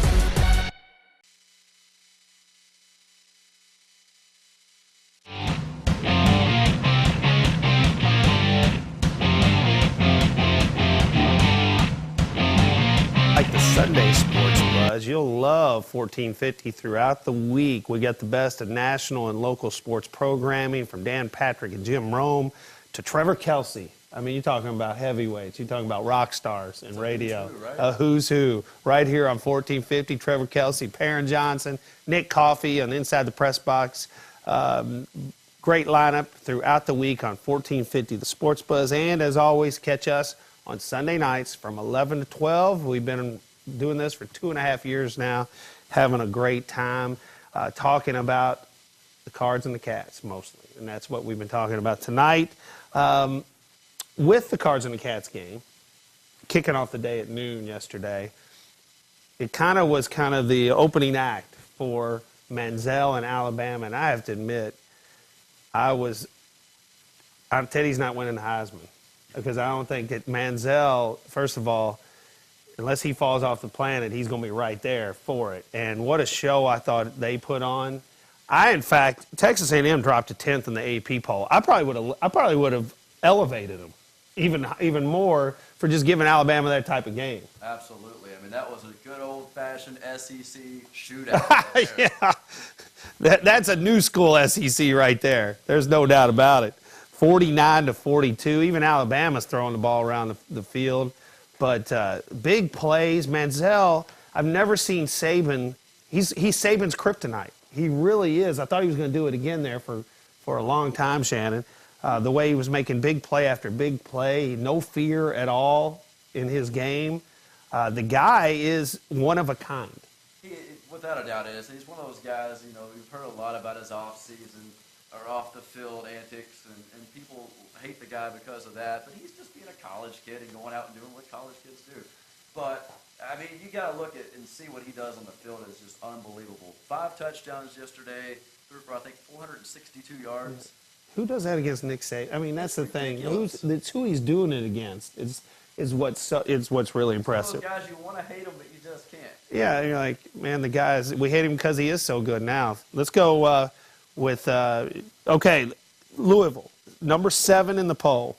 S1: Like the Sunday Sports Buzz, you'll love 1450 throughout the week. We got the best of national and local sports programming from Dan Patrick and Jim Rome to Trevor Kelsey. I mean, you're talking about heavyweights. You're talking about rock stars in radio. A who's who. Right here on 1450, Trevor Kelsey, Perrin Johnson, Nick Coffey on Inside the Press Box. Great lineup throughout the week on 1450 The Sports Buzz. And as always, catch us on Sunday nights from 11 to 12. We've been doing this for 2.5 years now, having a great time talking about the Cards and the Cats mostly. And that's what we've been talking about tonight. With the Cards and the Cats game, kicking off the day at noon yesterday, it was the opening act for Manziel and Alabama. And I have to admit, Teddy's not winning the Heisman. Because I don't think that Manziel, first of all, unless he falls off the planet, he's going to be right there for it. And what a show I thought they put on. In fact, Texas A&M dropped to 10th in the AP poll. I probably would have elevated them even more for just giving Alabama that type of game.
S2: Absolutely. I mean, that was a good old-fashioned SEC shootout.
S1: Yeah, that's a new school SEC right there. There's no doubt about it. 49-42. Even Alabama's throwing the ball around the field. But big plays. Manziel, I've never seen Saban. He's Saban's kryptonite. He really is. I thought he was going to do it again there for a long time, Shannon. The way he was making big play after big play. No fear at all in his game. The guy is one of a kind.
S2: Without a doubt is. He's one of those guys, we've heard a lot about his off-season or off-the-field antics, and people hate the guy because of that. But he's just being a college kid and going out and doing what college kids do. But, I mean, you got to look at and see what he does on the field is just unbelievable. 5 touchdowns yesterday, threw for, I think, 462 yards.
S1: Who does that against Nick Saban? I mean, that's the thing. It's who he's doing it against is what's really impressive.
S2: Those guys, you want to hate them, but you just can't.
S1: Yeah, you're like, man, the guys, we hate him because he is so good now. Let's go with Louisville, number 7 in the poll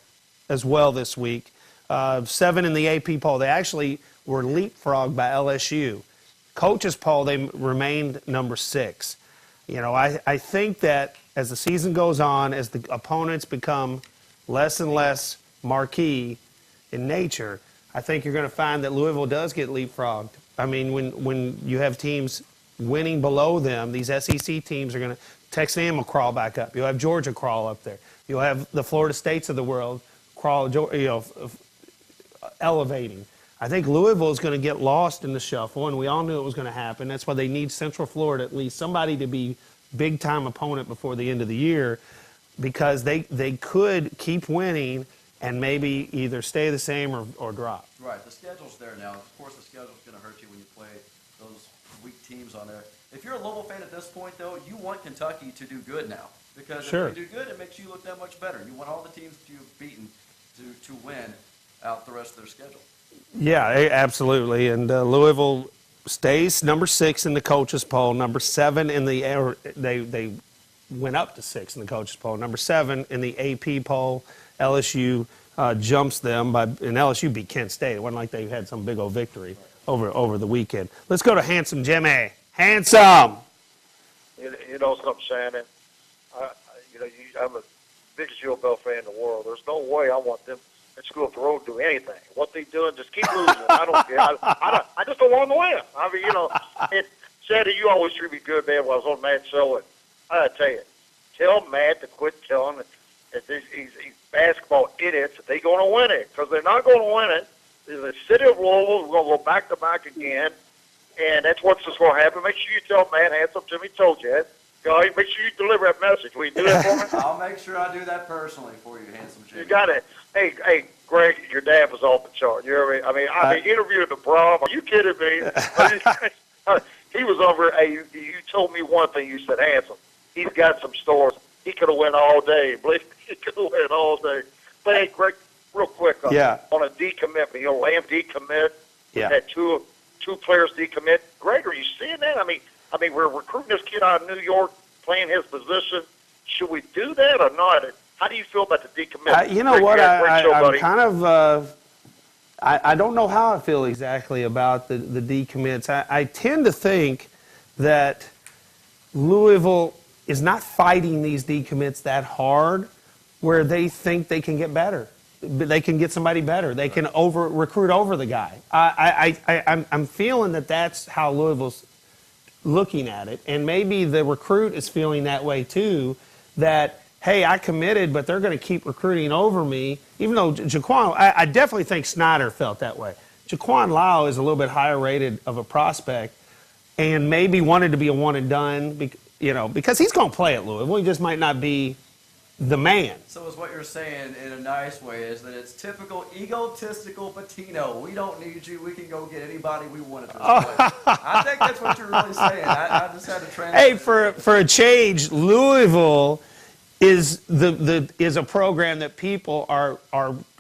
S1: as well this week. 7 in the AP poll. They actually were leapfrogged by LSU. Coaches poll, they remained number 6. I think that as the season goes on, as the opponents become less and less marquee in nature, I think you're going to find that Louisville does get leapfrogged. I mean, when you have teams winning below them, these SEC teams are going to – Texas A&M will crawl back up. You'll have Georgia crawl up there. You'll have the Florida States of the world crawl, elevating. I think Louisville is going to get lost in the shuffle, and we all knew it was going to happen. That's why they need Central Florida, at least somebody to be big-time opponent before the end of the year, because they could keep winning and maybe either stay the same or drop.
S2: Right. The schedule's there now. Of course, the schedule's going to hurt you when you play those weak teams on there. if you're a Louisville fan at this point, though, you want Kentucky to do good now. Because
S1: Sure.
S2: if they do good, it makes you look that much better. You want all the teams that you've beaten to win out the rest of their schedule.
S1: Yeah, absolutely. And Louisville stays number 6 in the coaches poll, number 7 in the they went up to 6 in the coaches poll, number 7 in the AP poll. LSU jumps them and LSU beat Kent State. It wasn't like they had some big old victory over the weekend. Let's go to Handsome Jimmy. Handsome.
S5: You know something, Shannon? I'm the biggest U of L fan in the world. There's no way I want them at School Up the Road to do anything. What they doing, just keep losing. I don't care. I just don't want them to win. I mean, Sandy, you always treat me good, man, when I was on Matt's show. And I gotta tell you, tell Matt to quit telling that these basketball idiots that they're going to win it, because they're not going to win it. The city of Louisville is going to go back-to-back again, and that's what's just going to happen. Make sure you tell Matt Handsome, Jimmy told you that. Make sure you deliver that message. Will you do that for me?
S2: I'll make sure I do that personally for you, Handsome Jimmy.
S5: You got it. Hey, Greg, your dad was off the chart. You know what I mean? I mean, interviewed the prom. Are you kidding me? He was over. Hey, you told me one thing. You said, Handsome, he's got some stores. He could have went all day. Believe me, he could have went all day. But hey, Greg, real quick, on a decommitment, Lamb decommit.
S1: Yeah.
S5: Had two players decommit. Greg, are you seeing that? I mean, we're recruiting this kid out of New York, playing his position. Should we do that or not? How do you feel about the decommit?
S1: You know what? I'm kind of. I don't know how I feel exactly about the decommits. I tend to think that Louisville is not fighting these decommits that hard, where they think they can get better. They can get somebody better. They can recruit over the guy. I'm feeling that that's how Louisville's looking at it, and maybe the recruit is feeling that way too, that, hey, I committed, but they're going to keep recruiting over me, even though Jaquan, I definitely think Snyder felt that way. Jaquan Lau is a little bit higher rated of a prospect and maybe wanted to be a one and done, because he's going to play at Louisville. He just might not be the man.
S2: So is what you're saying in a nice way is that it's typical egotistical Patino. We don't need you. We can go get anybody we want at this point. I think that's what you're really saying. I just had to translate.
S1: Hey, for a change, Louisville is is a program that people are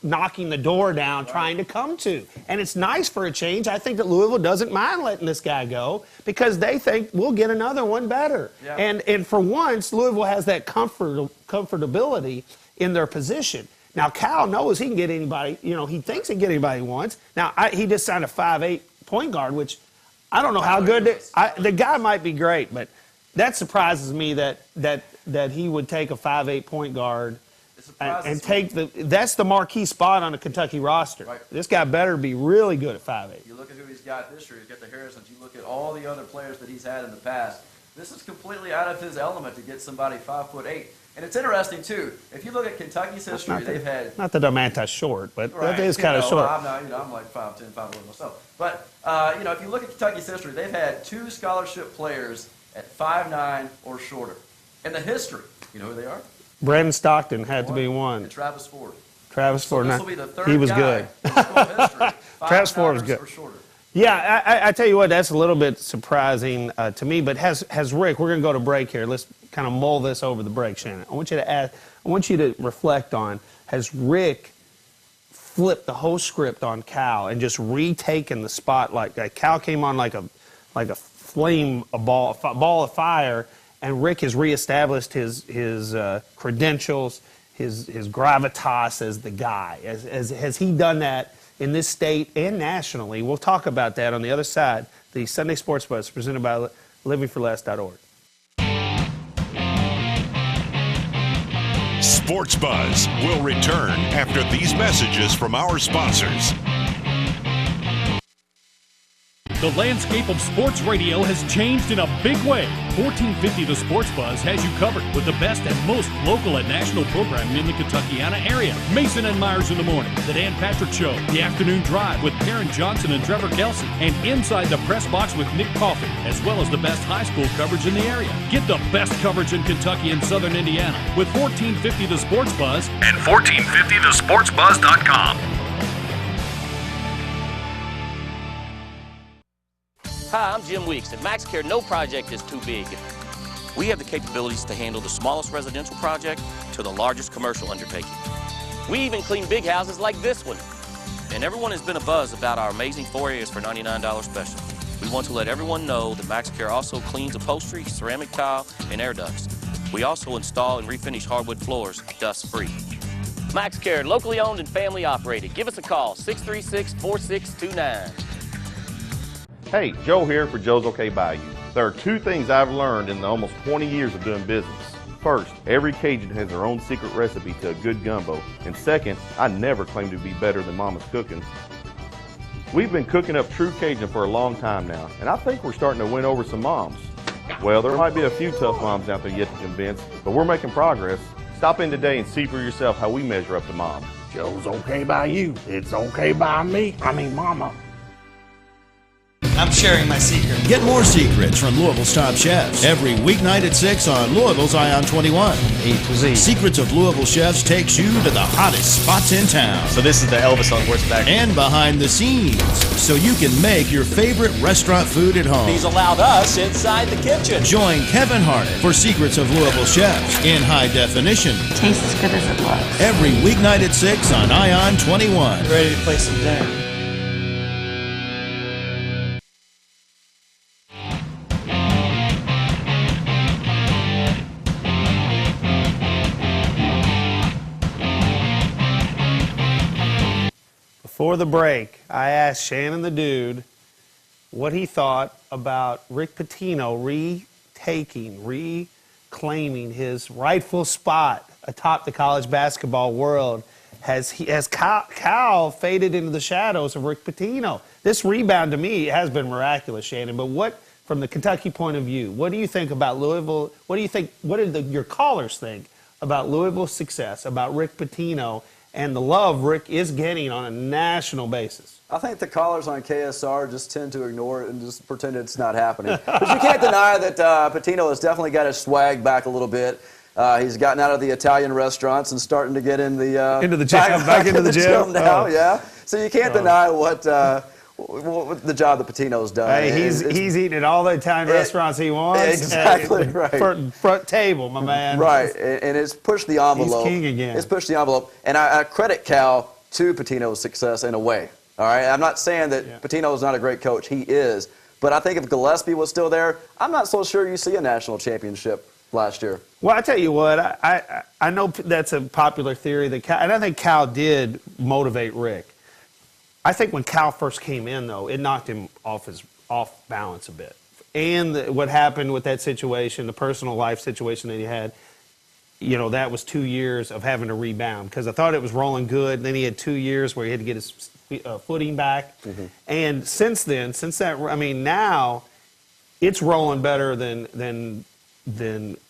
S1: knocking the door down trying to come to. And it's nice for a change. I think that Louisville doesn't mind letting this guy go because they think we'll get another one better. Yeah. And for once, Louisville has that comfortability in their position. Now, Cal knows he can get anybody, he thinks he can get anybody he wants. Now, he just signed a 5'8" point guard, which I don't know how good the guy might be great, but that surprises me that he would take a 5'8" point guard and take that's the marquee spot on the Kentucky roster. Right. This guy better be really good at 5'8".
S2: You look at who he's got this year. He's got the Harrisons. You look at all the other players that he's had in the past. This is completely out of his element to get somebody 5'8". And it's interesting too. If you look at Kentucky's history, they've had
S1: not that I'm anti-short, but
S2: right,
S1: that is kind of short.
S2: I'm not, I'm like 5'10", 5'11" myself. But if you look at Kentucky's history, they've had 2 scholarship players at 5'9" or shorter. In the history, you know who they are?
S1: Brandon Stockton had to be one.
S2: And Travis Ford.
S1: Travis Ford.
S2: This will be the third
S1: he was
S2: guy
S1: good.
S2: in school history.
S1: Travis Ford was good.
S2: Or shorter.
S1: Yeah, I tell you what, that's a little bit surprising to me. But has Rick? We're going to go to break here. Let's kind of mull this over the break, Shannon. I want you to reflect on: has Rick flipped the whole script on Cal and just retaken the spotlight? Like Cal came on like a ball of fire, and Rick has reestablished his credentials, his gravitas as the guy. Has he done that in this state and nationally? We'll talk about that on the other side. The Sunday Sports Buzz presented by livingforless.org.
S11: Sports Buzz will return after these messages from our sponsors.
S12: The landscape of sports radio has changed in a big way. 1450 The Sports Buzz has you covered with the best and most local and national programming in the Kentuckiana area. Mason and Myers in the morning, The Dan Patrick Show, The Afternoon Drive with Perrin Johnson and Trevor Kelsey, and Inside the Press Box with Nick Coffey, as well as the best high school coverage in the area. Get the best coverage in Kentucky and Southern Indiana with 1450 The Sports Buzz
S6: and 1450thesportsbuzz.com. Hi, I'm Jim Weeks. At MaxCare, no project is too big. We have the capabilities to handle the smallest residential project to the largest commercial undertaking. We even clean big houses like this one. And everyone has been abuzz about our amazing 4 areas for $99 special. We want to let everyone know that MaxCare also cleans upholstery, ceramic tile, and air ducts. We also install and refinish hardwood floors dust-free. MaxCare, locally owned and family operated. Give us a call, 636-4629.
S13: Hey, Joe here for Joe's OK Bayou. There are two things I've learned in the almost 20 years of doing business. First, every Cajun has their own secret recipe to a good gumbo. And second, I never claim to be better than Mama's cooking. We've been cooking up true Cajun for a long time now, and I think we're starting to win over some moms. Well, there might be a few tough moms out there yet to convince, but we're making progress. Stop in today and see for yourself how we measure up to mom.
S14: Joe's okay by you. It's okay by me. I mean, Mama.
S24: I'm sharing my secret. Get more secrets from Louisville's top chefs every weeknight at 6 on Louisville's Ion 21.
S7: A to Z.
S24: Secrets of Louisville Chefs takes you to the hottest spots in town.
S7: So this is the Elvis on horseback.
S24: And behind the scenes, so you can make your favorite restaurant food at home.
S7: He's allowed us inside the kitchen.
S24: Join Kevin Harnett for Secrets of Louisville Chefs in high definition.
S8: Tastes as good as it looks.
S24: Every weeknight at 6 on Ion 21.
S7: Ready to play some dinner.
S1: Before the break, I asked Shannon the Dude what he thought about Rick Pitino reclaiming his rightful spot atop the college basketball world. Has Cal faded into the shadows of Rick Pitino? This rebound to me has been miraculous, Shannon. But what, from the Kentucky point of view, what do you think about Louisville? What do you think? What did your callers think about Louisville's success, about Rick Pitino, and the love Rick is getting on a national basis?
S2: I think the callers on KSR just tend to ignore it and just pretend it's not happening. But you can't deny that Pitino has definitely got his swag back a little bit. He's gotten out of the Italian restaurants and starting to get in the
S1: into the gym, back into the gym
S2: now. Yeah, so you can't deny what the job that Pitino's done.
S1: Hey, he's eating at all the Italian restaurants he wants.
S2: Exactly right.
S1: Front table, my man.
S2: Right, and it's pushed the envelope.
S1: He's king again.
S2: It's pushed the envelope, and I credit Cal to Pitino's success in a way. All right, I'm not saying that Pitino's not a great coach. He is, but I think if Gillespie was still there, I'm not so sure you see a national championship last year.
S1: Well, I tell you what, I know that's a popular theory that Cal, and I think Cal did motivate Rick. I think when Cal first came in, though, it knocked him off balance a bit. And what happened with that situation, the personal life situation that he had, you know, that was 2 years of having to rebound because I thought it was rolling good. Then he had 2 years where he had to get his footing back. Mm-hmm. And since then, I mean, now it's rolling better than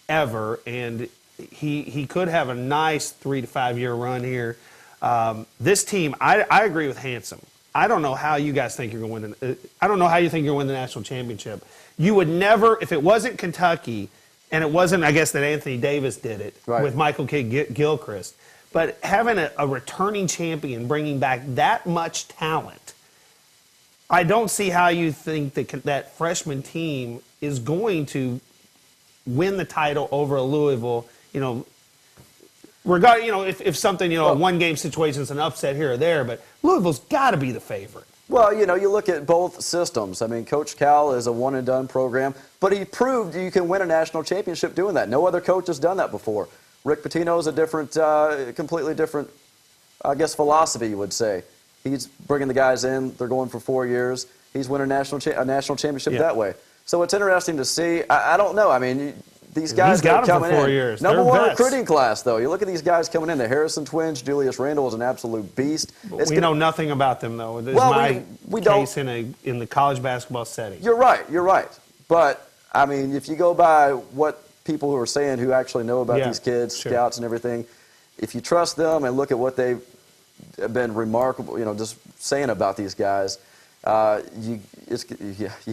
S1: ever. And he could have a nice 3 to 5 year run here. This team, I agree with Handsome. I don't know how you guys think you're going to win. I don't know how you think you're going to win the national championship. You would never, if it wasn't Kentucky, and it wasn't, I guess, that Anthony Davis did it with Michael Kidd-Gilchrist, but having a returning champion bringing back that much talent, I don't see how you think that freshman team is going to win the title over a Louisville, you know, if something, a one-game situation is an upset here or there, but Louisville's got to be the favorite.
S2: Well, you look at both systems. I mean, Coach Cal is a one-and-done program, but he proved you can win a national championship doing that. No other coach has done that before. Rick Pitino is a different, completely different, I guess, philosophy, you would say. He's bringing the guys in. They're going for 4 years. He's winning a national championship that way. So it's interesting to see. I don't know. I mean, these guys
S1: that are
S2: coming
S1: for 4
S2: in.
S1: years.
S2: Number
S1: They're
S2: one
S1: vets.
S2: recruiting class, though. You look at these guys coming in. The Harrison twins. Julius Randle is an absolute beast.
S1: We know nothing about them, though. This
S2: well, we don't.
S1: Case in the college basketball setting.
S2: You're right. But, I mean, if you go by what people who are saying who actually know about these kids, scouts and everything, if you trust them and look at what they've been remarkable, just saying about these guys, you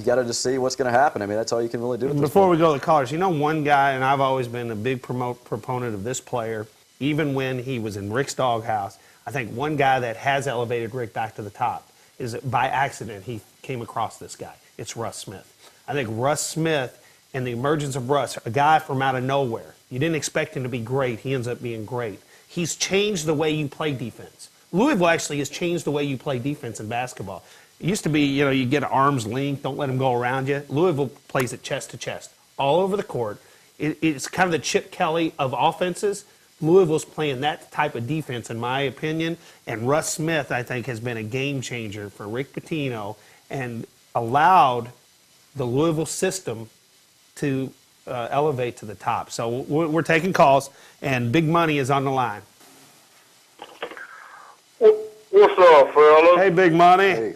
S2: got to just see what's going to happen. I mean, that's all you can really do.
S1: Before we go to the callers, one guy, and I've always been a big proponent of this player, even when he was in Rick's doghouse. I think one guy that has elevated Rick back to the top is by accident he came across this guy. it's Russ Smith. I think Russ Smith and the emergence of Russ, a guy from out of nowhere, you didn't expect him to be great. He ends up being great. He's changed the way you play defense. Louisville actually has changed the way you play defense in basketball. It used to be, you get an arm's length, don't let him go around you. Louisville plays it chest to chest, all over the court. It's kind of the Chip Kelly of offenses. Louisville's playing that type of defense, in my opinion. And Russ Smith, I think, has been a game changer for Rick Pitino and allowed the Louisville system to elevate to the top. So we're taking calls, and big money is on the line.
S5: What's up, fellas?
S1: Hey, big money.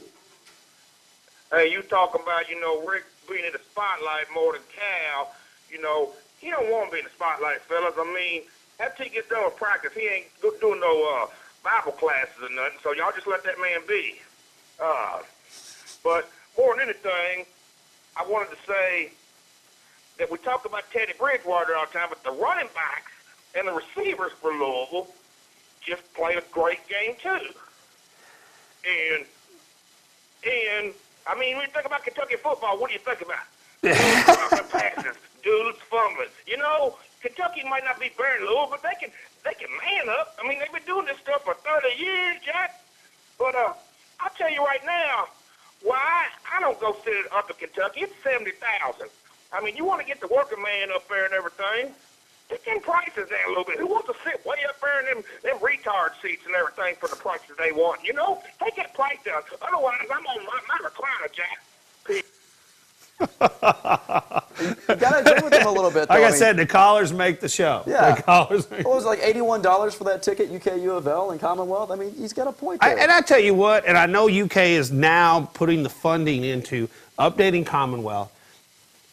S5: Hey, you talking about, Rick being in the spotlight more than Cal. He don't want to be in the spotlight, fellas. I mean, after he gets done with practice, he ain't doing no Bible classes or nothing, so y'all just let that man be. But more than anything, I wanted to say that we talk about Teddy Bridgewater all the time, but the running backs and the receivers for Louisville just play a great game, too. And I mean, when you think about Kentucky football, what do you think about? Passes, dudes fumbling. Kentucky might not be better than Louisville, but they can man up. I mean, they've been doing this stuff for 30 years, Jack. But I'll tell you right now, why I don't go sit at Upper Kentucky. It's $70,000. I mean, you want to get the working man up there and everything. Get them prices down a little bit. Who wants to sit way up there in them retard seats and everything for the prices they want? Take that price down. Otherwise, I'm on my recliner, Jack.
S2: You got to agree with him a little bit, though.
S1: Like I said, the callers make the show.
S2: Yeah.
S1: The callers
S2: What was it, like $81 for that ticket, UK U of L and Commonwealth? I mean, he's got a point there.
S1: And I tell you what, and I know UK is now putting the funding into updating Commonwealth.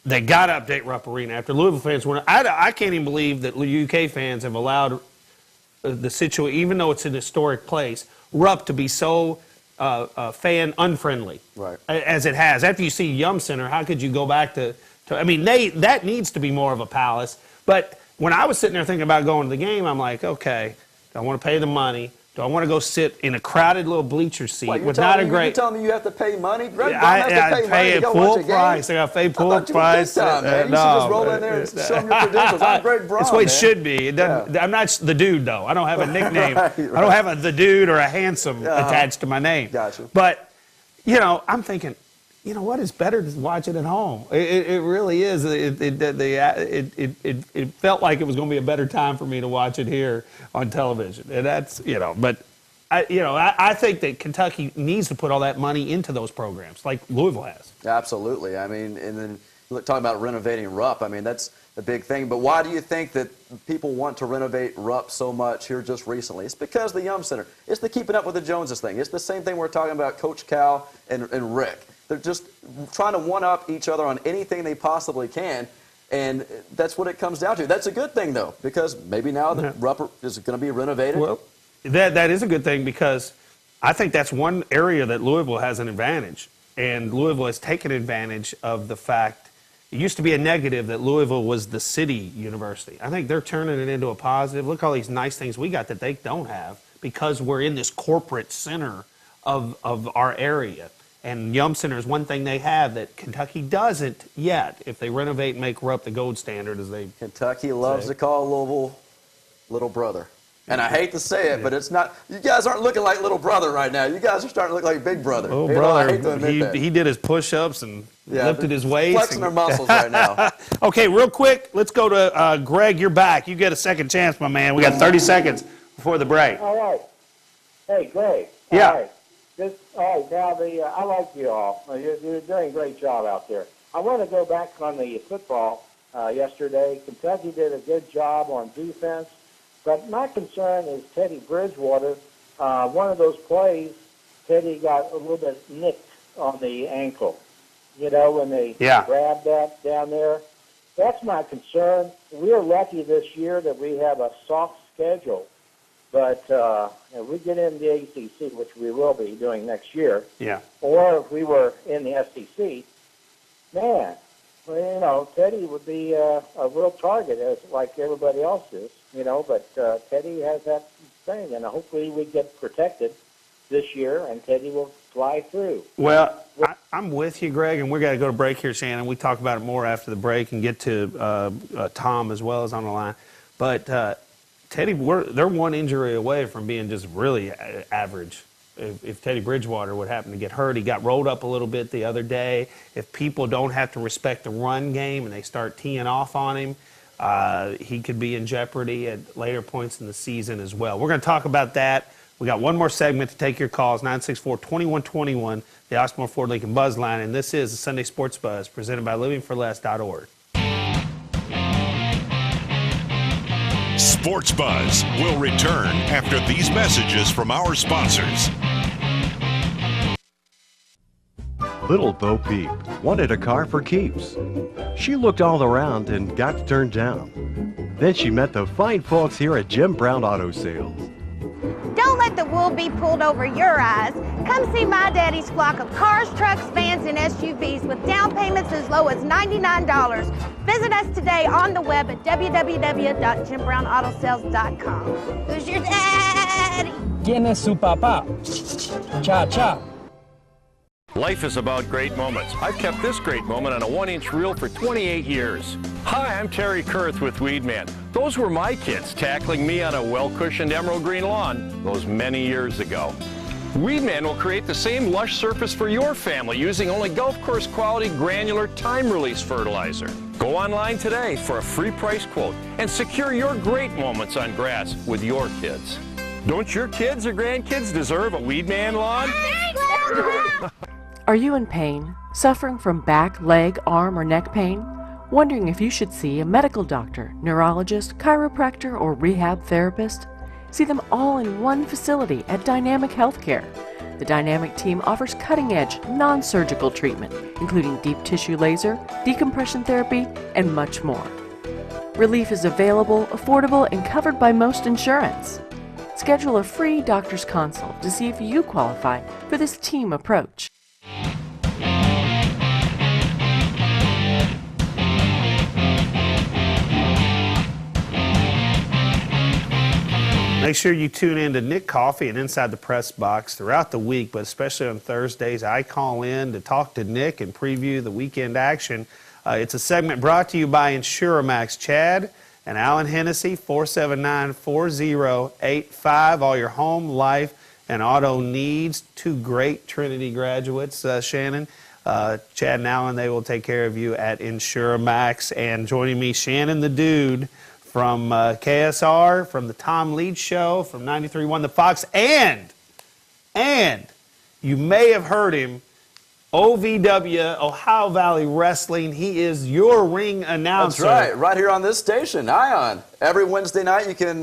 S1: They got to update Rupp Arena after Louisville fans were. I can't even believe that UK fans have allowed the situation, even though it's an historic place, Rupp to be so fan unfriendly,
S2: right,
S1: as it has. After you see Yum Center, how could you go back to I mean, that needs to be more of a palace. But when I was sitting there thinking about going to the game, I'm like, okay, do I want to pay the money? Do I want to go sit in a crowded little bleacher seat with not a great?
S2: You telling me you have to pay money? Greg
S1: I
S2: has to
S1: pay
S2: money
S1: full price. I got to pay full price.
S2: You should just roll in there and show them your credentials. I'm Greg Braun.
S1: That's what it should be. It doesn't, I'm not the dude, though. I don't have a nickname. Right. I don't have the dude or a handsome attached to my name.
S2: Gotcha.
S1: But, I'm thinking, what is better to watch it at home? It really is. It felt like it was going to be a better time for me to watch it here on television. And that's, but I think that Kentucky needs to put all that money into those programs like Louisville has.
S2: Absolutely. I mean, and then talking about renovating Rupp, I mean, that's the big thing. But why do you think that people want to renovate Rupp so much here just recently? It's because the Yum Center. It's the keeping up with the Joneses thing. It's the same thing we're talking about Coach Cal and Rick. They're just trying to one-up each other on anything they possibly can, and that's what it comes down to. That's a good thing, though, because maybe now the Rupp is going to be renovated.
S1: Well, that is a good thing because I think that's one area that Louisville has an advantage, and Louisville has taken advantage of the fact it used to be a negative that Louisville was the city university. I think they're turning it into a positive. Look at all these nice things we got that they don't have because we're in this corporate center of our area. And Yum Center is one thing they have that Kentucky doesn't yet. If they renovate and make Rupp the gold standard, as they
S2: Kentucky loves to call Louisville little brother. And I hate to say it, but it's not. You guys aren't looking like little brother right now. You guys are starting to look like big brother.
S1: Oh,
S2: brother! I hate to
S1: brother,
S2: admit that.
S1: he did his push-ups and lifted his weights.
S2: Flexing their muscles right now.
S1: Okay, real quick, let's go to Greg. You're back. You get a second chance, my man. We got 30 seconds before the break.
S8: All right. Hey, Greg.
S1: Yeah.
S8: All right. Now I like you all. You're doing a great job out there. I want to go back on the football yesterday. Kentucky did a good job on defense, but my concern is Teddy Bridgewater. One of those plays, Teddy got a little bit nicked on the ankle. When they grabbed that down there. That's my concern. We're lucky this year that we have a soft schedule. But if we get in the ACC, which we will be doing next year, or if we were in the SEC, man, Teddy would be a real target, like everybody else is, But Teddy has that thing, and hopefully we get protected this year, and Teddy will fly through.
S1: Well, I'm with you, Greg, and we're going to go to break here, Shannon. We talk about it more after the break and get to Tom as well as on the line. But Teddy, they're one injury away from being just really average. If Teddy Bridgewater would happen to get hurt, he got rolled up a little bit the other day. If people don't have to respect the run game and they start teeing off on him, he could be in jeopardy at later points in the season as well. We're going to talk about that. We got one more segment to take your calls, 964-2121, the Osmore Ford Lincoln Buzz Line, and this is the Sunday Sports Buzz presented by livingforless.org.
S11: Sports Buzz will return after these messages from our sponsors.
S20: Little Bo Peep wanted a car for keeps. She looked all around and got turned down. Then she met the fine folks here at Jim Brown Auto Sales.
S21: Don't let the wool be pulled over your eyes. Come see my daddy's flock of cars, trucks, vans, and SUVs with down payments as low as $99. Visit us today on the web at www.JimBrownAutoSales.com. Who's your daddy?
S22: ¿Quién es su papá? Cha cha.
S9: Life is about great moments. I've kept this great moment on a 1-inch reel for 28 years. Hi, I'm Terry Kurth with Weedman. Those were my kids tackling me on a well-cushioned emerald green lawn those many years ago. Weedman will create the same lush surface for your family using only golf course quality granular time-release fertilizer. Go online today for a free price quote and secure your great moments on grass with your kids. Don't your kids or grandkids deserve a Weedman lawn?
S10: Are you in pain, suffering from back, leg, arm, or neck pain? Wondering if you should see a medical doctor, neurologist, chiropractor, or rehab therapist? See them all in one facility at Dynamic Healthcare. The Dynamic team offers cutting-edge, non-surgical treatment, including deep tissue laser, decompression therapy, and much more. Relief is available, affordable, and covered by most insurance. Schedule a free doctor's consult to see if you qualify for this team approach.
S1: Make sure you tune in to Nick Coffey and Inside the Press Box throughout the week, but especially on Thursdays. I call in to talk to Nick and preview the weekend action. It's a segment brought to you by InsureMax. Chad and Alan Hennessy, 479-4085. All your home, life, and auto needs. Two great Trinity graduates, Shannon. Chad and Alan, they will take care of you at InsureMax. And joining me, Shannon the Dude from KSR, from the Tom Leach Show, from 93.1 The Fox, and you may have heard him, OVW, Ohio Valley Wrestling. He is your ring announcer.
S2: That's right here on this station, Ion. Every Wednesday night you can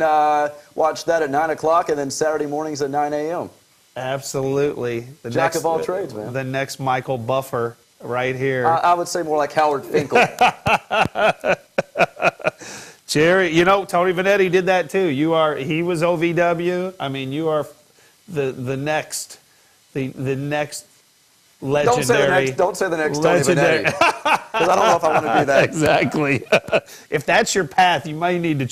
S2: watch that at 9 o'clock, and then Saturday mornings at 9 a.m.
S1: Absolutely.
S2: Jack of all trades, man.
S1: The next Michael Buffer right here.
S2: I would say more like Howard Finkel.
S1: Jerry, you know, Tony Vanetti did that too. He was OVW. I mean, you are the next legendary.
S2: Don't say the next Tony Vanetti. Because I don't know if I want to do that.
S1: Exactly. If that's your path, you may need to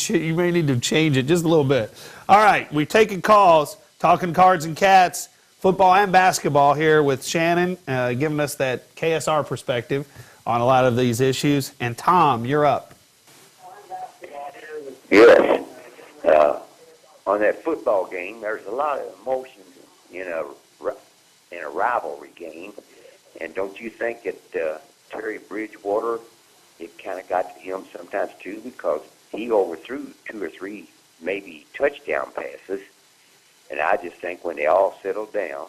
S1: change it just a little bit. All right, we're taking calls, talking cards and cats, football and basketball here with Shannon, giving us that KSR perspective on a lot of these issues. And Tom, you're up.
S15: Yes. On that football game, there's a lot of emotions in a rivalry game. And don't you think that Terry Bridgewater, it kind of got to him sometimes too, because he overthrew 2 or 3 maybe touchdown passes. And I just think when they all settled down,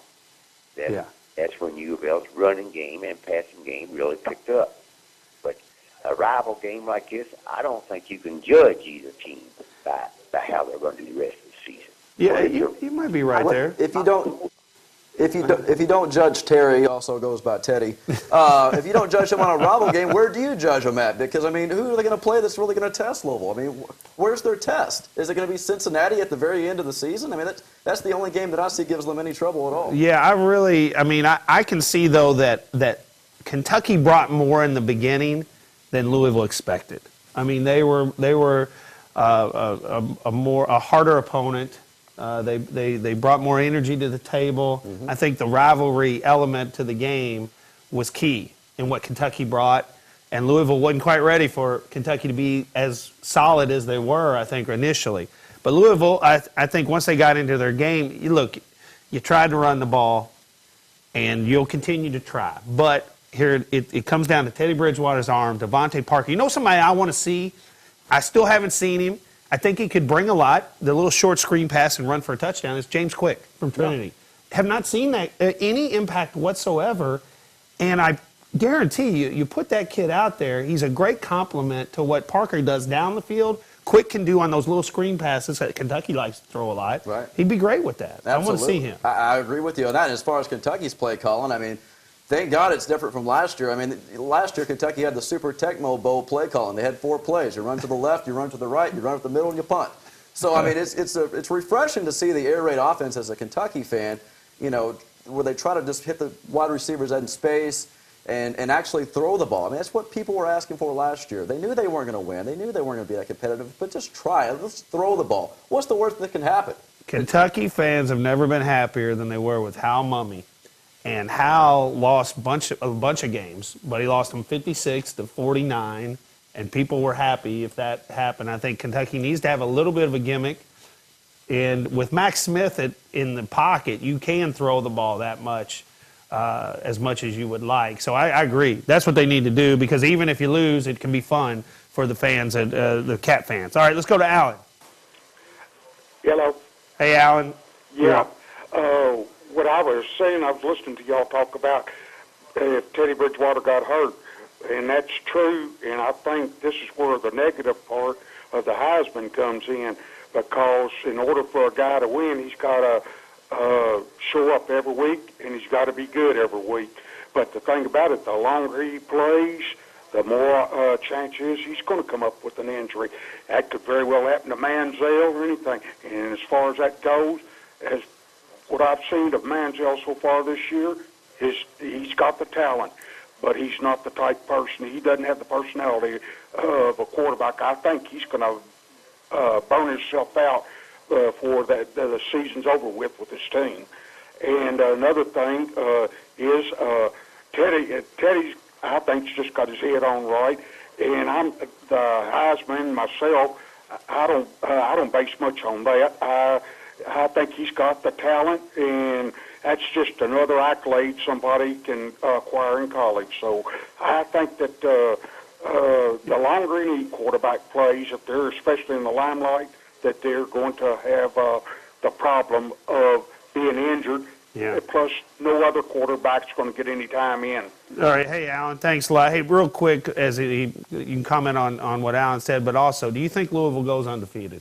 S15: that's when U of L's running game and passing game really picked up. But a rival game like this, I don't think you can judge either team by how they're going to do the rest of the season.
S1: Yeah, you might be right there.
S2: If you don't judge Terry, also goes by Teddy. If you don't judge him on a rival game, where do you judge him at? Because I mean, who are they going to play that's really going to test Louisville? I mean, where's their test? Is it going to be Cincinnati at the very end of the season? I mean, that's the only game that I see gives them any trouble at all.
S1: Yeah, I can see though that Kentucky brought more in the beginning than Louisville expected. I mean, they were a harder opponent. They brought more energy to the table. I think the rivalry element to the game was key in what Kentucky brought. And Louisville wasn't quite ready for Kentucky to be as solid as they were, I think, initially. But Louisville, I think once they got into their game, you tried to run the ball, and you'll continue to try. But here it comes down to Teddy Bridgewater's arm, Devontae Parker. You know somebody I want to see? I still haven't seen him. I think he could bring a lot. The little short screen pass and run for a touchdown is James Quick from Trinity. Yeah. Have not seen that any impact whatsoever, and I guarantee you put that kid out there, he's a great complement to what Parker does down the field. Quick can do on those little screen passes that Kentucky likes to throw a lot. Right. He'd be great with that.
S2: Absolutely.
S1: I want to see him.
S2: I agree with you on that. And as far as Kentucky's play calling, I mean, thank God it's different from last year. I mean, last year Kentucky had the Super Tecmo Bowl play calling. They had 4 plays. You run to the left, you run to the right, you run up the middle, and you punt. So, I mean, it's refreshing to see the air raid offense as a Kentucky fan, where they try to just hit the wide receivers in space and actually throw the ball. I mean, that's what people were asking for last year. They knew they weren't going to win. They knew they weren't going to be that competitive, but just try it. Let's throw the ball. What's the worst that can happen?
S1: Kentucky fans have never been happier than they were with Hal Mumme. And Hal lost a bunch of games, but he lost them 56-49, and people were happy if that happened. I think Kentucky needs to have a little bit of a gimmick. And with Max Smith in the pocket, you can throw the ball that much, as much as you would like. So I agree. That's what they need to do, because even if you lose, it can be fun for the fans, the Cat fans. All right, let's go to Alan.
S3: Hello.
S1: Hey, Alan.
S3: Yeah. What I was saying, I was listening to y'all talk about if Teddy Bridgewater got hurt, and that's true, and I think this is where the negative part of the Heisman comes in, because in order for a guy to win, he's got to show up every week, and he's got to be good every week. But the thing about it, the longer he plays, the more chance is he's going to come up with an injury. That could very well happen to Manziel or anything. And as far as that goes, as what I've seen of Manziel so far this year is he's got the talent, but he's not the type person. He doesn't have the personality of a quarterback. I think he's going to burn himself out before the season's over with his team. And another thing is Teddy's, I think, he's just got his head on right. And I'm the Heisman myself. I don't base much on that. I think he's got the talent, and that's just another accolade somebody can acquire in college. So I think that the longer any quarterback plays, if they're especially in the limelight, that they're going to have the problem of being injured. Yeah. Plus, no other quarterback's going to get any time in.
S1: All right. Hey, Alan, thanks a lot. Hey, real quick, you can comment on what Alan said, but also, do you think Louisville goes undefeated?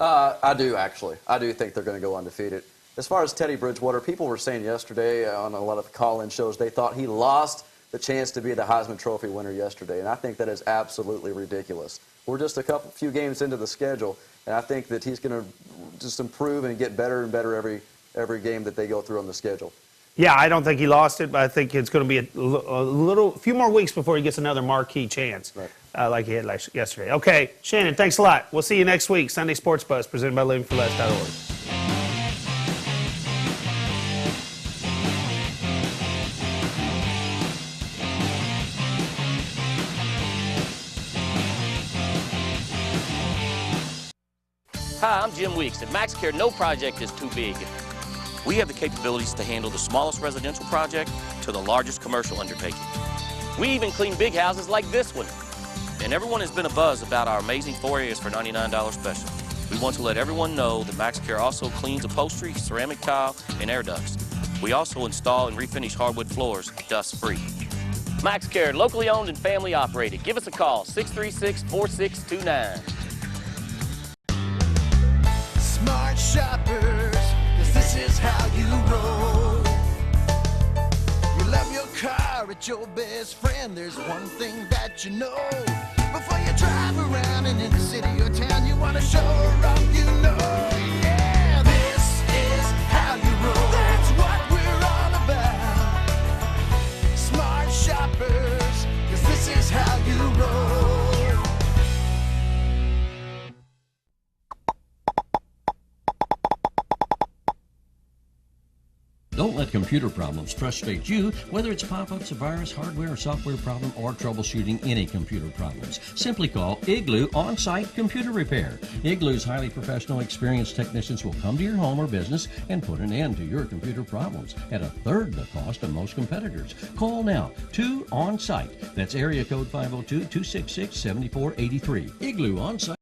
S2: I do, actually. I do think they're going to go undefeated. As far as Teddy Bridgewater, people were saying yesterday on a lot of call-in shows they thought he lost the chance to be the Heisman Trophy winner yesterday, and I think that is absolutely ridiculous. We're just a few games into the schedule, and I think that he's going to just improve and get better and better every game that they go through on the schedule.
S1: Yeah, I don't think he lost it, but I think it's going to be a few more weeks before he gets another marquee chance, like he had yesterday. Okay, Shannon, thanks a lot. We'll see you next week. Sunday Sports Buzz, presented by LivingForLess.org.
S6: Hi, I'm Jim Weeks. At MaxCare, no project is too big. We have the capabilities to handle the smallest residential project to the largest commercial undertaking. We even clean big houses like this one. And everyone has been abuzz about our amazing 4 areas for $99 special. We want to let everyone know that MaxCare also cleans upholstery, ceramic tile, and air ducts. We also install and refinish hardwood floors dust-free. MaxCare, locally owned and family operated. Give us a call, 636-4629.
S16: Smart shoppers, 'cause this is how you roll. You love your car, it's your best friend. There's one thing that you know. Before you drive around in any city or town, you want to show off, you know. Yeah, this is how you roll. That's what we're all about. Smart shoppers, 'cause this is how you roll.
S4: Don't let computer problems frustrate you, whether it's pop-ups, a virus, hardware or software problem, or troubleshooting any computer problems. Simply call Igloo On-Site Computer Repair. Igloo's highly professional, experienced technicians will come to your home or business and put an end to your computer problems at a third the cost of most competitors. Call now, 2 On-Site. That's area code 502-266-7483. Igloo On-Site.